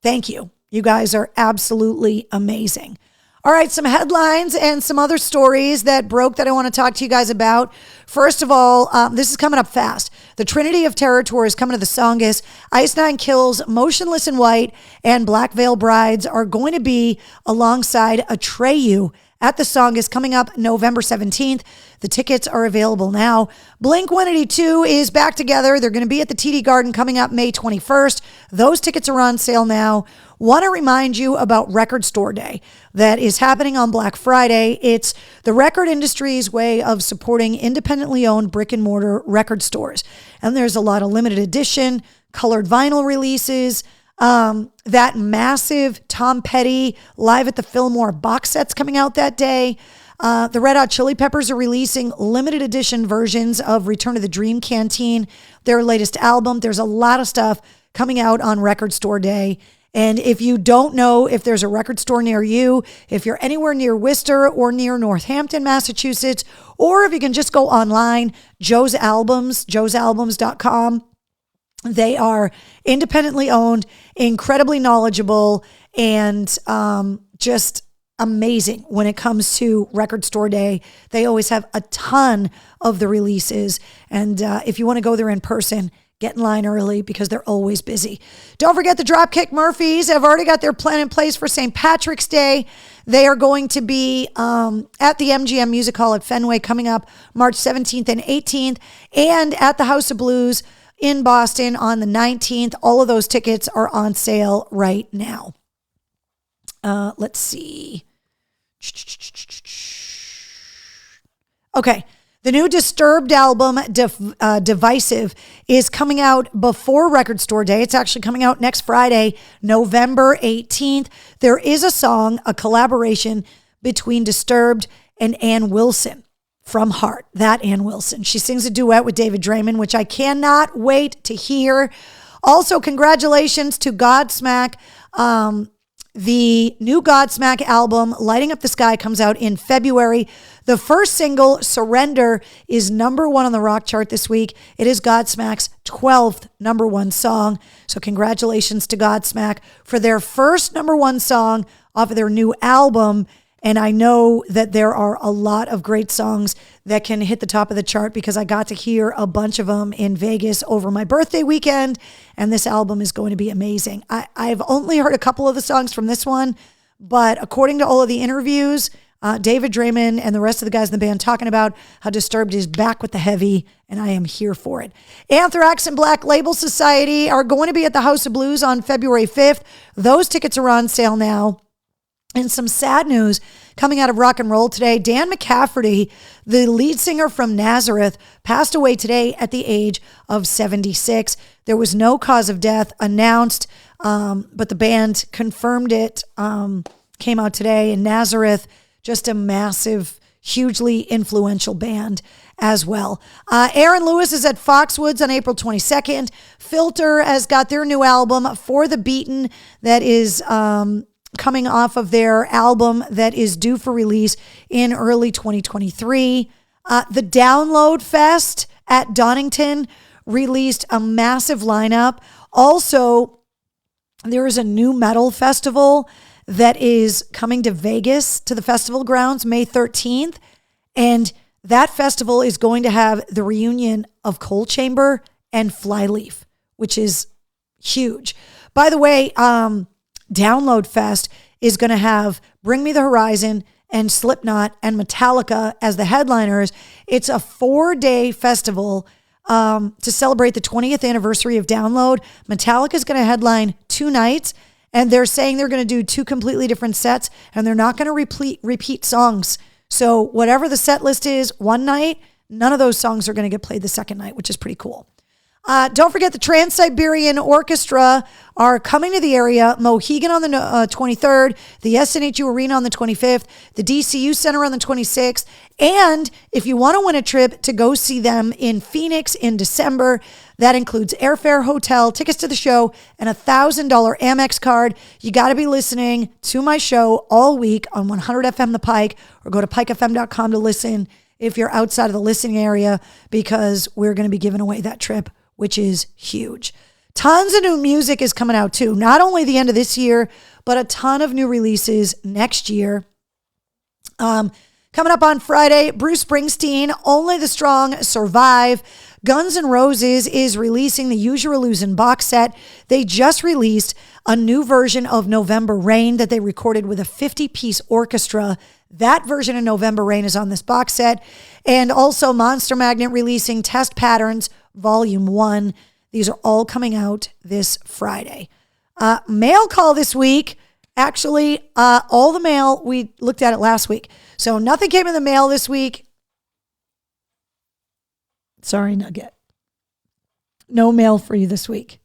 Thank you. You guys are absolutely amazing. All right, some headlines and some other stories that broke that I want to talk to you guys about. First of all, this is coming up fast. The Trinity of Terror Tour is coming to the Songus. Ice Nine Kills, Motionless in White, and Black Veil Brides are going to be alongside Atreyu at the Songus coming up November 17th. The tickets are available now. Blink-182 is back together. They're going to be at the TD Garden coming up May 21st. Those tickets are on sale now. Want to remind you about Record Store Day that is happening on Black Friday. It's the record industry's way of supporting independently owned brick and mortar record stores. And there's a lot of limited edition, colored vinyl releases, that massive Tom Petty Live at the Fillmore box sets coming out that day. The Red Hot Chili Peppers are releasing limited edition versions of Return to the Dream Canteen, their latest album. There's a lot of stuff coming out on Record Store Day. And if you don't know if there's a record store near you, if you're anywhere near Worcester or near Northampton, Massachusetts, or if you can just go online, Joe's Albums, joesalbums.com. They are independently owned, incredibly knowledgeable, and just amazing when it comes to Record Store Day. They always have a ton of the releases. And if you want to go there in person, get in line early because they're always busy. Don't forget the Dropkick Murphys have already got their plan in place for St. Patrick's Day. They are going to be at the MGM Music Hall at Fenway coming up March 17th and 18th, and at the House of Blues in Boston on the 19th. All of those tickets are on sale right now. Let's see. Okay. The new Disturbed album, Divisive, is coming out before Record Store Day. It's actually coming out next Friday, November 18th. There is a song, a collaboration between Disturbed and Ann Wilson from Heart. That Ann Wilson. She sings a duet with David Draymond, which I cannot wait to hear. Also, congratulations to Godsmack. The new Godsmack album, Lighting Up the Sky, comes out in February. The first single, Surrender, is number one on the rock chart this week. It is Godsmack's 12th number one song. So congratulations to Godsmack for their first number one song off of their new album. And I know that there are a lot of great songs that can hit the top of the chart because I got to hear a bunch of them in Vegas over my birthday weekend. And this album is going to be amazing. I've only heard a couple of the songs from this one, but according to all of the interviews, David Draymond and the rest of the guys in the band talking about how Disturbed is back with the heavy, and I am here for it. Anthrax and Black Label Society are going to be at the House of Blues on February 5th. Those tickets are on sale now. And some sad news coming out of rock and roll today. Dan McCafferty, the lead singer from Nazareth, passed away today at the age of 76. There was no cause of death announced, but the band confirmed it, came out today. And Nazareth, just a massive, hugely influential band as well. Aaron Lewis is at Foxwoods on April 22nd. Filter has got their new album, For the Beaten, that is coming off of their album that is due for release in early 2023. The Download Fest at Donington released a massive lineup. Also, there is a new metal festival that is coming to Vegas, to the festival grounds, May 13th. And that festival is going to have the reunion of Coal Chamber and Flyleaf, which is huge. By the way, Download Fest is going to have Bring Me the Horizon and Slipknot and Metallica as the headliners. It's a 4-day festival to celebrate the 20th anniversary of Download. Metallica is going to headline 2 nights, and they're saying they're going to do 2 completely different sets, and they're not going to repeat songs. So whatever the set list is one night, none of those songs are going to get played the second night, which is pretty cool. Don't forget the Trans-Siberian Orchestra are coming to the area. Mohegan on the 23rd, the SNHU Arena on the 25th, the DCU Center on the 26th. And if you want to win a trip to go see them in Phoenix in December, that includes airfare, hotel, tickets to the show, and a $1,000 Amex card. You got to be listening to my show all week on 100 FM The Pike, or go to pikefm.com to listen if you're outside of the listening area, because we're going to be giving away that trip, which is huge. Tons of new music is coming out too. Not only the end of this year, but a ton of new releases next year. Coming up on Friday, Bruce Springsteen, Only the Strong Survive. Guns N' Roses is releasing the Use Your Illusion box set. They just released a new version of November Rain that they recorded with a 50-piece orchestra. That version of November Rain is on this box set. And also Monster Magnet releasing Test Patterns Volume 1. These are all coming out this Friday. Mail call this week. Actually, all the mail, we looked at it last week. So nothing came in the mail this week. Sorry, Nugget. No mail for you this week.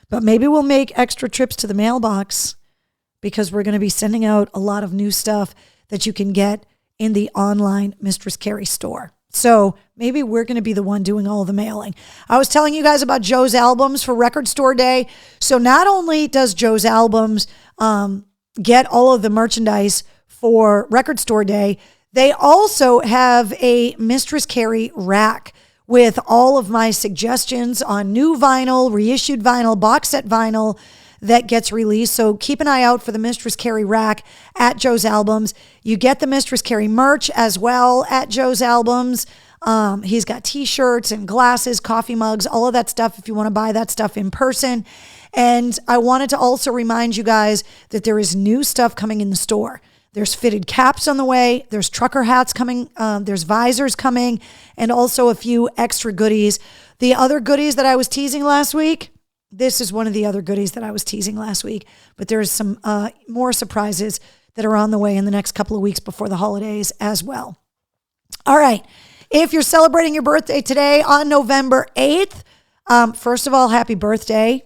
But maybe we'll make extra trips to the mailbox, because we're going to be sending out a lot of new stuff that you can get in the online Mistress Carrie store. So maybe we're going to be the one doing all the mailing. I was telling you guys about Joe's Albums for Record Store Day. So not only does Joe's Albums get all of the merchandise for Record Store Day, they also have a Mistress Carrie rack with all of my suggestions on new vinyl, reissued vinyl, box set vinyl that gets released. So keep an eye out for the Mistress Carrie rack at Joe's Albums. You get the Mistress Carrie merch as well at Joe's Albums. He's got t-shirts and glasses, coffee mugs, all of that stuff if you want to buy that stuff in person. And I wanted to also remind you guys that there is new stuff coming in the store. There's fitted caps on the way. There's trucker hats coming. There's visors coming, and also a few extra goodies. The other goodies that I was teasing last week, this is one of the other goodies that I was teasing last week, but there's some more surprises that are on the way in the next couple of weeks before the holidays as well. All right. If you're celebrating your birthday today on November 8th, first of all, happy birthday.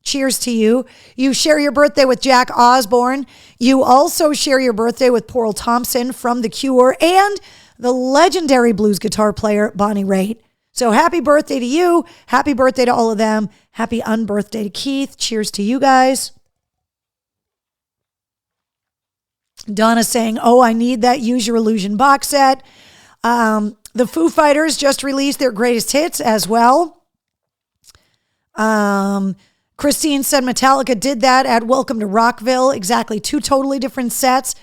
Cheers to you. You share your birthday with Jack Osborne. You also share your birthday with Pearl Thompson from The Cure and the legendary blues guitar player Bonnie Raitt. So happy birthday to you. Happy birthday to all of them. Happy unbirthday to Keith. Cheers to you guys. Donna saying, oh, I need that Use Your Illusion box set. The Foo Fighters just released their greatest hits as well. Christine said Metallica did that at Welcome to Rockville. Exactly. 2 totally different sets.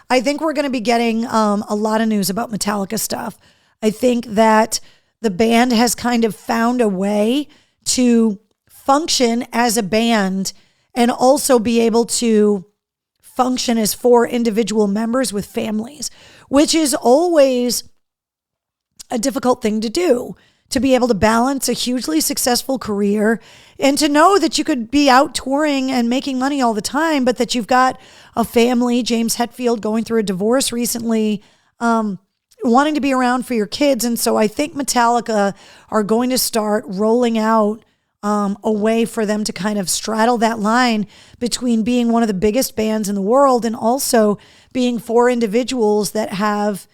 I think we're going to be getting a lot of news about Metallica stuff. I think that the band has kind of found a way to function as a band and also be able to function as 4 individual members with families, which is always a difficult thing to do. To be able to balance a hugely successful career and to know that you could be out touring and making money all the time, but that you've got a family, James Hetfield going through a divorce recently, wanting to be around for your kids. And so I think Metallica are going to start rolling out a way for them to kind of straddle that line between being one of the biggest bands in the world and also being four individuals that have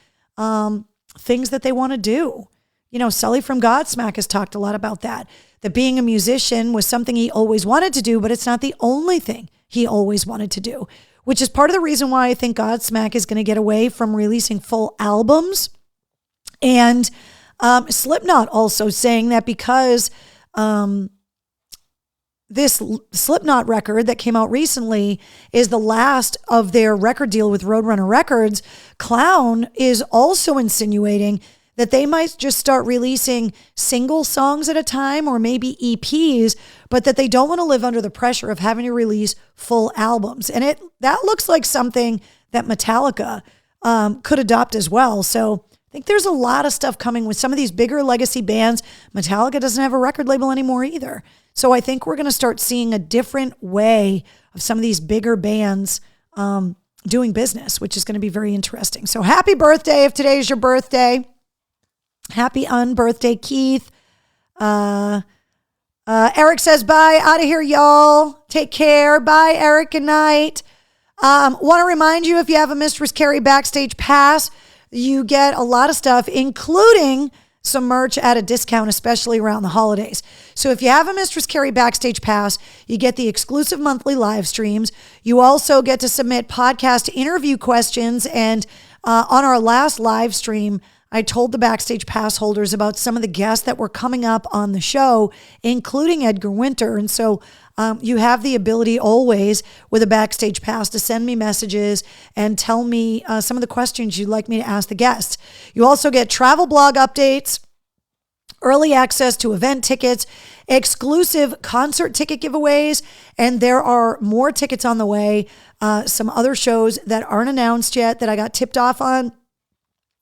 things that they want to do. You know, Sully from Godsmack has talked a lot about that being a musician was something he always wanted to do, but it's not the only thing he always wanted to do, which is part of the reason why I think Godsmack is going to get away from releasing full albums. And Slipknot also saying that because this Slipknot record that came out recently is the last of their record deal with Roadrunner Records, Clown is also insinuating that they might just start releasing single songs at a time or maybe EPs, but that they don't want to live under the pressure of having to release full albums. And that looks like something that Metallica could adopt as well. So I think there's a lot of stuff coming with some of these bigger legacy bands. Metallica doesn't have a record label anymore either. So I think we're going to start seeing a different way of some of these bigger bands doing business, which is going to be very interesting. So happy birthday if today is your birthday. Happy unbirthday, Keith. Eric says, bye. Out of here, y'all. Take care. Bye, Eric. Good night. Want to remind you, if you have a Mistress Carrie Backstage Pass, you get a lot of stuff, including some merch at a discount, especially around the holidays. So if you have a Mistress Carrie Backstage Pass, you get the exclusive monthly live streams. You also get to submit podcast interview questions. And on our last live stream, I told the Backstage Pass holders about some of the guests that were coming up on the show, including Edgar Winter. And so you have the ability always with a Backstage Pass to send me messages and tell me some of the questions you'd like me to ask the guests. You also get travel blog updates, early access to event tickets, exclusive concert ticket giveaways, and there are more tickets on the way. Some other shows that aren't announced yet that I got tipped off on.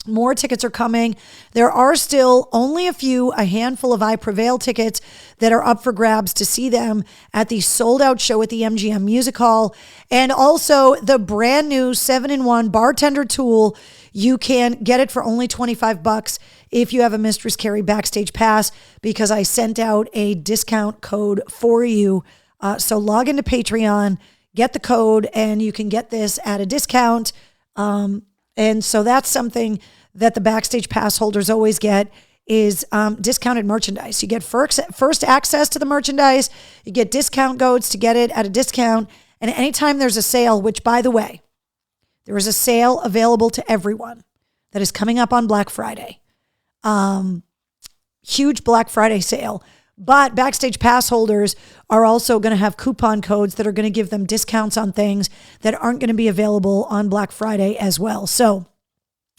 More tickets are coming. There are still only a handful of I Prevail tickets that are up for grabs to see them at the sold out show at the MGM Music Hall. And also the brand new 7-in-1 bartender tool. You can get it for only $25 if you have a Mistress Carrie Backstage Pass, because I sent out a discount code for you. So log into Patreon, get the code, and you can get this at a discount. And so that's something that the Backstage Pass holders always get is discounted merchandise. You get first access to the merchandise. You get discount codes to get it at a discount. And anytime there's a sale, which, by the way, there is a sale available to everyone that is coming up on Black Friday. Huge Black Friday sale. But Backstage Pass holders are also going to have coupon codes that are going to give them discounts on things that aren't going to be available on Black Friday as well. So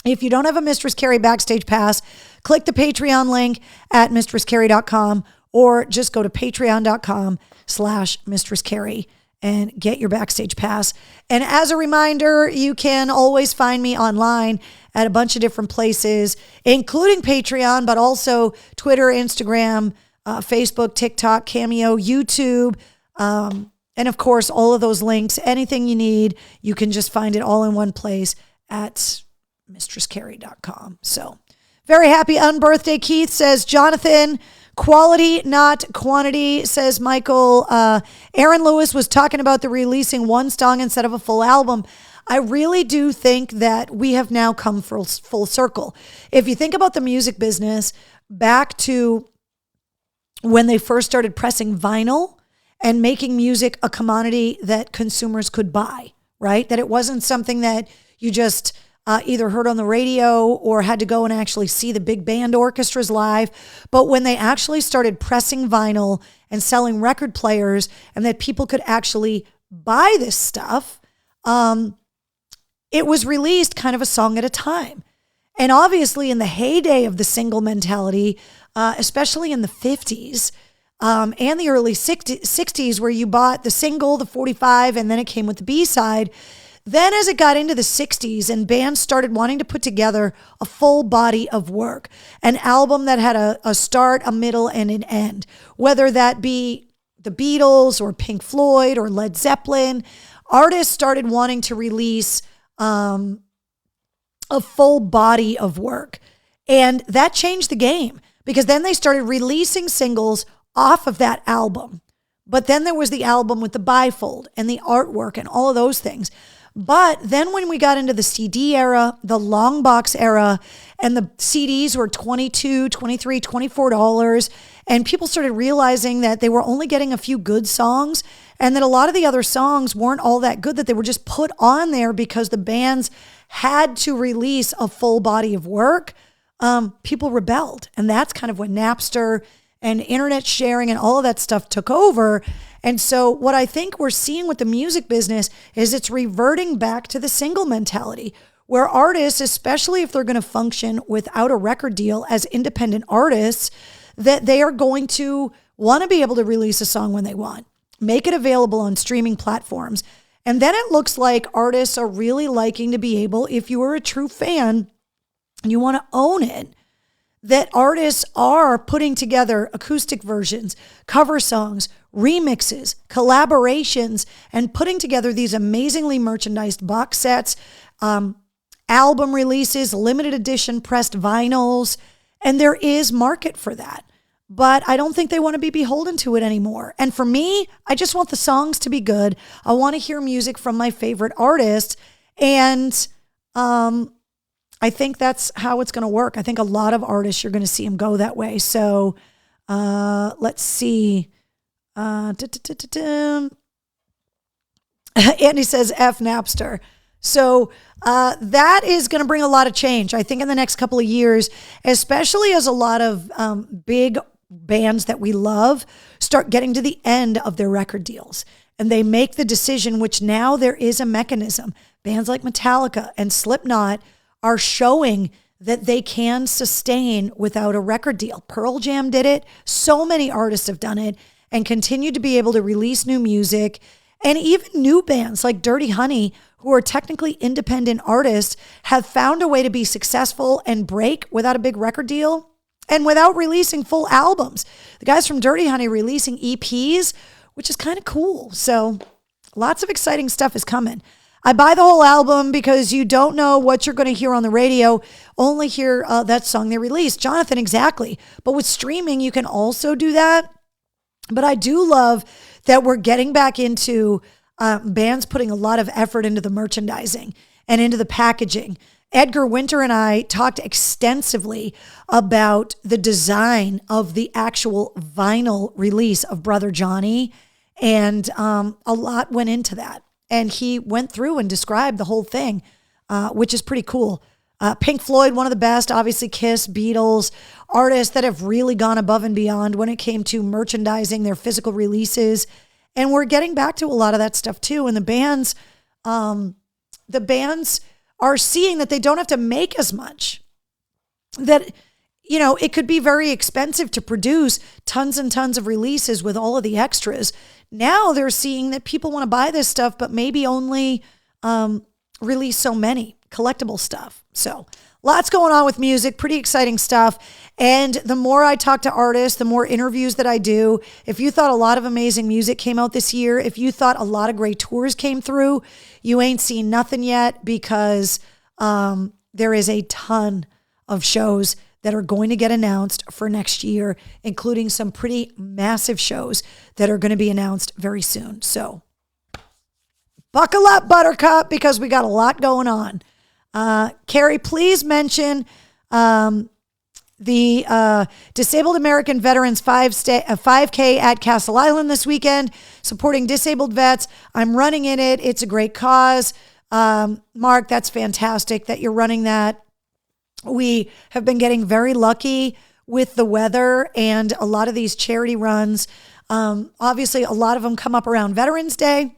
if you don't have a Mistress Carrie Backstage Pass, click the Patreon link at mistresscarrie.com or just go to patreon.com/Mistress Carrie and get your Backstage Pass. And as a reminder, you can always find me online at a bunch of different places, including Patreon, but also Twitter, Instagram, Facebook, TikTok, Cameo, YouTube, and of course, all of those links, anything you need, you can just find it all in one place at mistresscarrie.com. So very happy unbirthday, Keith, says Jonathan. Quality, not quantity, says Michael. Aaron Lewis was talking about the releasing one song instead of a full album. I really do think that we have now come full circle. If you think about the music business back to when they first started pressing vinyl and making music a commodity that consumers could buy, right? That it wasn't something that you just either heard on the radio or had to go and actually see the big band orchestras live. But when they actually started pressing vinyl and selling record players and that people could actually buy this stuff, it was released kind of a song at a time. And obviously in the heyday of the single mentality, especially in the 50s and the early 60s, where you bought the single, the 45, and then it came with the B-side. Then as it got into the 60s and bands started wanting to put together a full body of work, an album that had a start, a middle, and an end, whether that be the Beatles or Pink Floyd or Led Zeppelin, artists started wanting to release a full body of work. And that changed the game, because then they started releasing singles off of that album. But then there was the album with the bifold and the artwork and all of those things. But then when we got into the CD era, the long box era, and the CDs were $22, $23, $24, and people started realizing that they were only getting a few good songs and that a lot of the other songs weren't all that good, that they were just put on there because the bands had to release a full body of work, people rebelled. And that's kind of when Napster and internet sharing and all of that stuff took over. And so what I think we're seeing with the music business is it's reverting back to the single mentality, where artists, especially if they're going to function without a record deal as independent artists, that they are going to want to be able to release a song when they want, make it available on streaming platforms. And then it looks like artists are really liking to be able, if you are a true fan and you want to own it, that artists are putting together acoustic versions, cover songs, remixes, collaborations, and putting together these amazingly merchandised box sets, album releases, limited edition pressed vinyls, and there is market for that. But I don't think they want to be beholden to it anymore. And for me, I just want the songs to be good. I want to hear music from my favorite artists. And I think that's how it's going to work. I think a lot of artists, you're going to see them go that way. So let's see. Andy says F Napster. So that is going to bring a lot of change, I think, in the next couple of years, especially as a lot of big bands that we love start getting to the end of their record deals. And they make the decision, which now there is a mechanism. Bands like Metallica and Slipknot are showing that they can sustain without a record deal. Pearl Jam did it. So many artists have done it and continue to be able to release new music. And even new bands like Dirty Honey, who are technically independent artists, have found a way to be successful and break without a big record deal and without releasing full albums. The guys from Dirty Honey releasing EPs, which is kind of cool. So lots of exciting stuff is coming. I buy the whole album because you don't know what you're going to hear on the radio. Only hear that song they released. Jonathan, exactly. But with streaming, you can also do that. But I do love that we're getting back into bands putting a lot of effort into the merchandising and into the packaging. Edgar Winter and I talked extensively about the design of the actual vinyl release of Brother Johnny, and a lot went into that. And he went through and described the whole thing, which is pretty cool. Pink Floyd, one of the best, obviously Kiss, Beatles, artists that have really gone above and beyond when it came to merchandising their physical releases. And we're getting back to a lot of that stuff too. And the bands are seeing that they don't have to make as much. That, you know, it could be very expensive to produce tons and tons of releases with all of the extras. Now they're seeing that people want to buy this stuff, but maybe only release so many collectible stuff. So lots going on with music, pretty exciting stuff. And the more I talk to artists, the more interviews that I do. If you thought a lot of amazing music came out this year, if you thought a lot of great tours came through, you ain't seen nothing yet, because there is a ton of shows that are going to get announced for next year, including some pretty massive shows that are going to be announced very soon. So buckle up, Buttercup, because we got a lot going on. Carrie, please mention the Disabled American Veterans 5K at Castle Island this weekend, supporting disabled vets. I'm running in it. It's a great cause. Mark, that's fantastic that you're running that. We have been getting very lucky with the weather and a lot of these charity runs. Obviously, a lot of them come up around Veterans Day.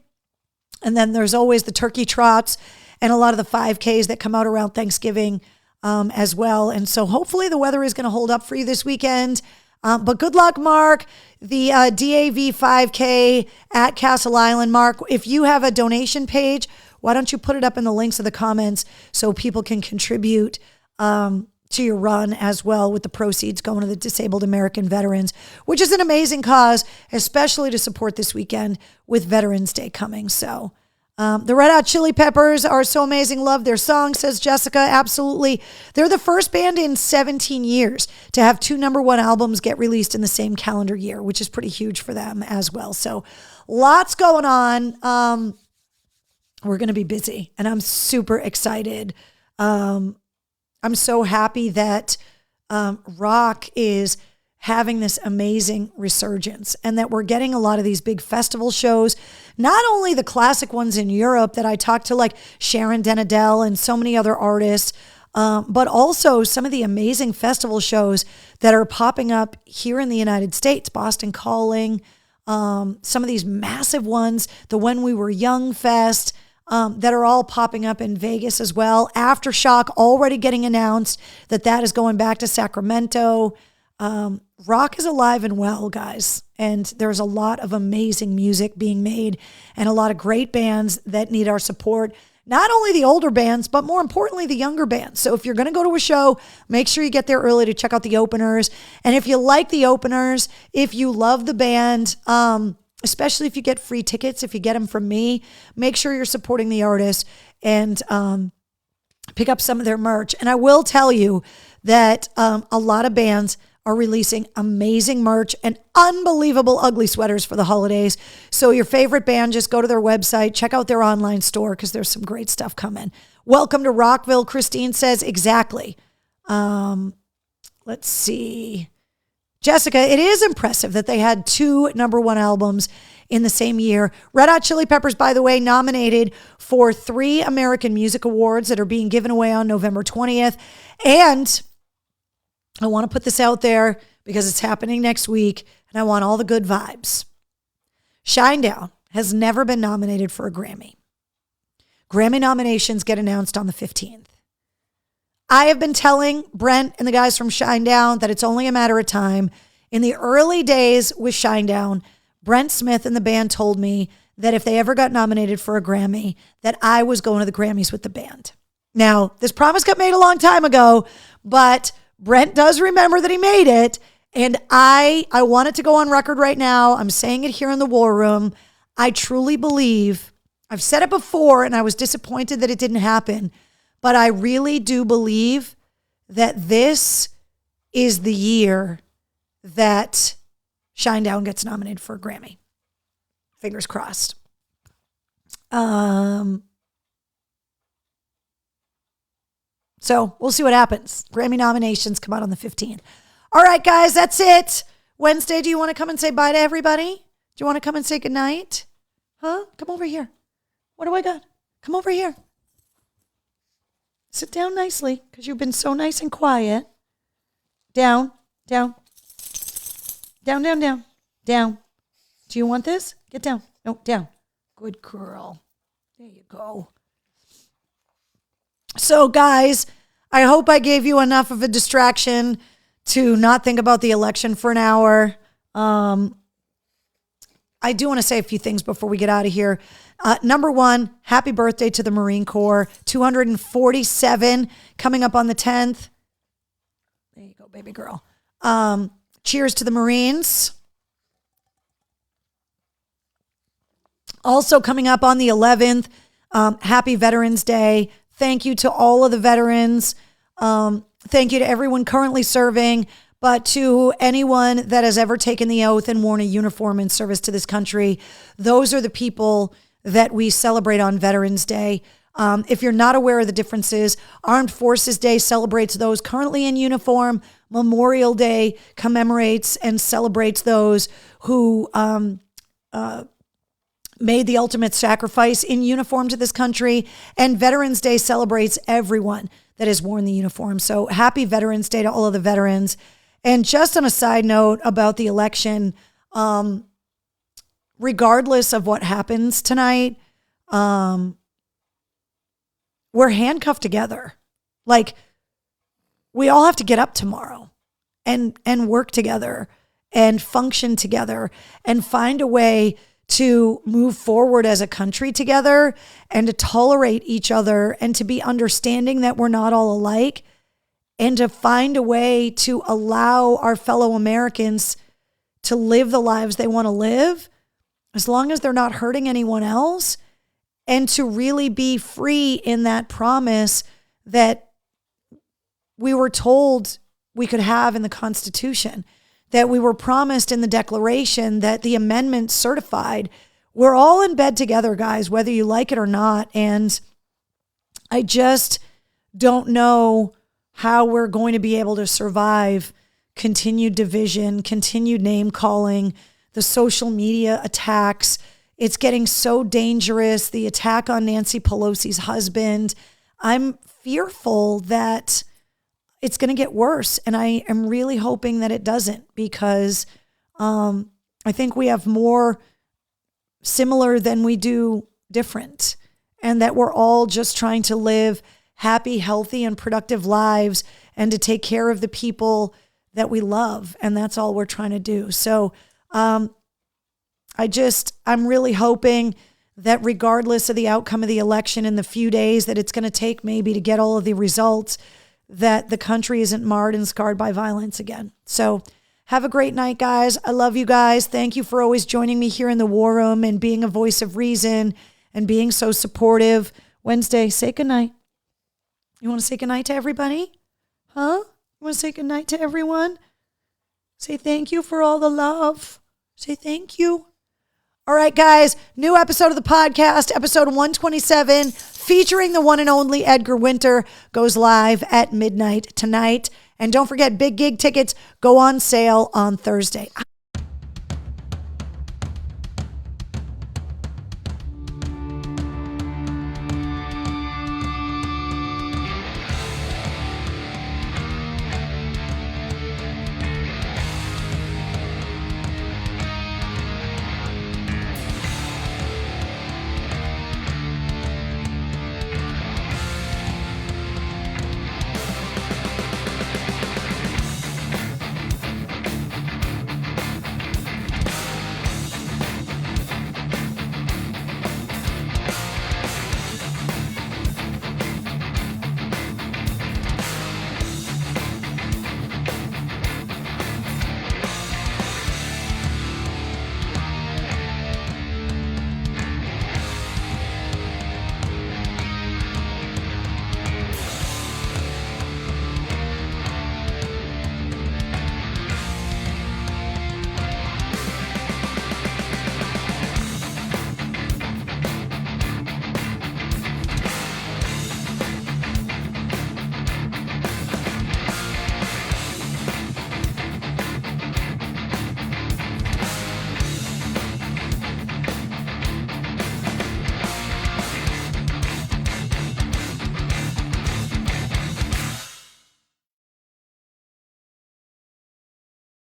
And then there's always the turkey trots and a lot of the 5Ks that come out around Thanksgiving as well. And so hopefully the weather is going to hold up for you this weekend. But good luck, Mark. The DAV 5K at Castle Island. Mark, if you have a donation page, why don't you put it up in the links of the comments so people can contribute to your run as well, with the proceeds going to the Disabled American Veterans, which is an amazing cause, especially to support this weekend with Veterans Day coming. So The Red Hot Chili Peppers are so amazing. Love their song, says Jessica. Absolutely. They're the first band in 17 years to have 2 number 1 albums get released in the same calendar year, which is pretty huge for them as well. So lots going on. We're going to be busy, and I'm super excited. I'm so happy that rock is having this amazing resurgence and that we're getting a lot of these big festival shows, not only the classic ones in Europe that I talked to, like Sharon Denadel and so many other artists, but also some of the amazing festival shows that are popping up here in the United States, Boston Calling, some of these massive ones, the When We Were Young Fest, that are all popping up in Vegas as well. Aftershock already getting announced that is going back to Sacramento. Rock is alive and well, guys. And there's a lot of amazing music being made and a lot of great bands that need our support. Not only the older bands, but more importantly, the younger bands. So if you're going to go to a show, make sure you get there early to check out the openers. And if you like the openers, if you love the band, especially if you get free tickets, if you get them from me, make sure you're supporting the artist and pick up some of their merch. And I will tell you that a lot of bands are releasing amazing merch and unbelievable ugly sweaters for the holidays. So your favorite band, just go to their website, check out their online store because there's some great stuff coming. Welcome to Rockville, Christine says. Exactly. Let's see. Jessica, it is impressive that they had 2 number 1 albums in the same year. Red Hot Chili Peppers, by the way, nominated for 3 American Music Awards that are being given away on November 20th. And I want to put this out there because it's happening next week, and I want all the good vibes. Shinedown has never been nominated for a Grammy. Grammy nominations get announced on the 15th. I have been telling Brent and the guys from Shinedown that it's only a matter of time. In the early days with Shinedown, Brent Smith and the band told me that if they ever got nominated for a Grammy, that I was going to the Grammys with the band. Now, this promise got made a long time ago, but Brent does remember that he made it, and I want it to go on record right now. I'm saying it here in the War Room. I truly believe, I've said it before, and I was disappointed that it didn't happen, but I really do believe that this is the year that Shinedown gets nominated for a Grammy. Fingers crossed. So we'll see what happens. Grammy nominations come out on the 15th. All right, guys, that's it. Wednesday, do you want to come and say bye to everybody? Do you want to come and say goodnight? Huh? Come over here. What do I got? Come over here. Sit down nicely because you've been so nice and quiet. Down, down. Down, down, down. Down. Do you want this? Get down. No, down. Good girl. There you go. So, guys, I hope I gave you enough of a distraction to not think about the election for an hour. I do want to say a few things before we get out of here. Number 1, happy birthday to the Marine Corps. 247 coming up on the 10th. There you go, baby girl. Cheers to the Marines. Also coming up on the 11th, happy Veterans Day. Thank you to all of the veterans. Thank you to everyone currently serving, but to anyone that has ever taken the oath and worn a uniform in service to this country. Those are the people that we celebrate on Veterans Day. If you're not aware of the differences, Armed Forces Day celebrates those currently in uniform. Memorial Day commemorates and celebrates those who made the ultimate sacrifice in uniform to this country. And Veterans Day celebrates everyone that has worn the uniform. So happy Veterans Day to all of the veterans. And just on a side note about the election, regardless of what happens tonight, we're handcuffed together. Like, we all have to get up tomorrow and work together and function together and find a way to move forward as a country together and to tolerate each other and to be understanding that we're not all alike and to find a way to allow our fellow Americans to live the lives they want to live as long as they're not hurting anyone else and to really be free in that promise that we were told we could have in the Constitution, that we were promised in the Declaration, that the amendment certified. We're all in bed together, guys, whether you like it or not. And I just don't know how we're going to be able to survive continued division, continued name calling, the social media attacks. It's getting so dangerous. The attack on Nancy Pelosi's husband. I'm fearful that it's going to get worse. And I am really hoping that it doesn't, because I think we have more similar than we do different, and that we're all just trying to live happy, healthy, and productive lives and to take care of the people that we love. And that's all we're trying to do. So I'm really hoping that regardless of the outcome of the election in the few days that it's going to take maybe to get all of the results, that the country isn't marred and scarred by violence again. So have a great night, guys. I love you guys. Thank you for always joining me here in the War Room and being a voice of reason and being so supportive. Wednesday, say goodnight. You want to say goodnight to everybody? Huh? You want to say goodnight to everyone? Say thank you for all the love. Say thank you. All right, guys, new episode of the podcast, episode 127, featuring the one and only Edgar Winter, goes live at midnight tonight. And don't forget, big gig tickets go on sale on Thursday.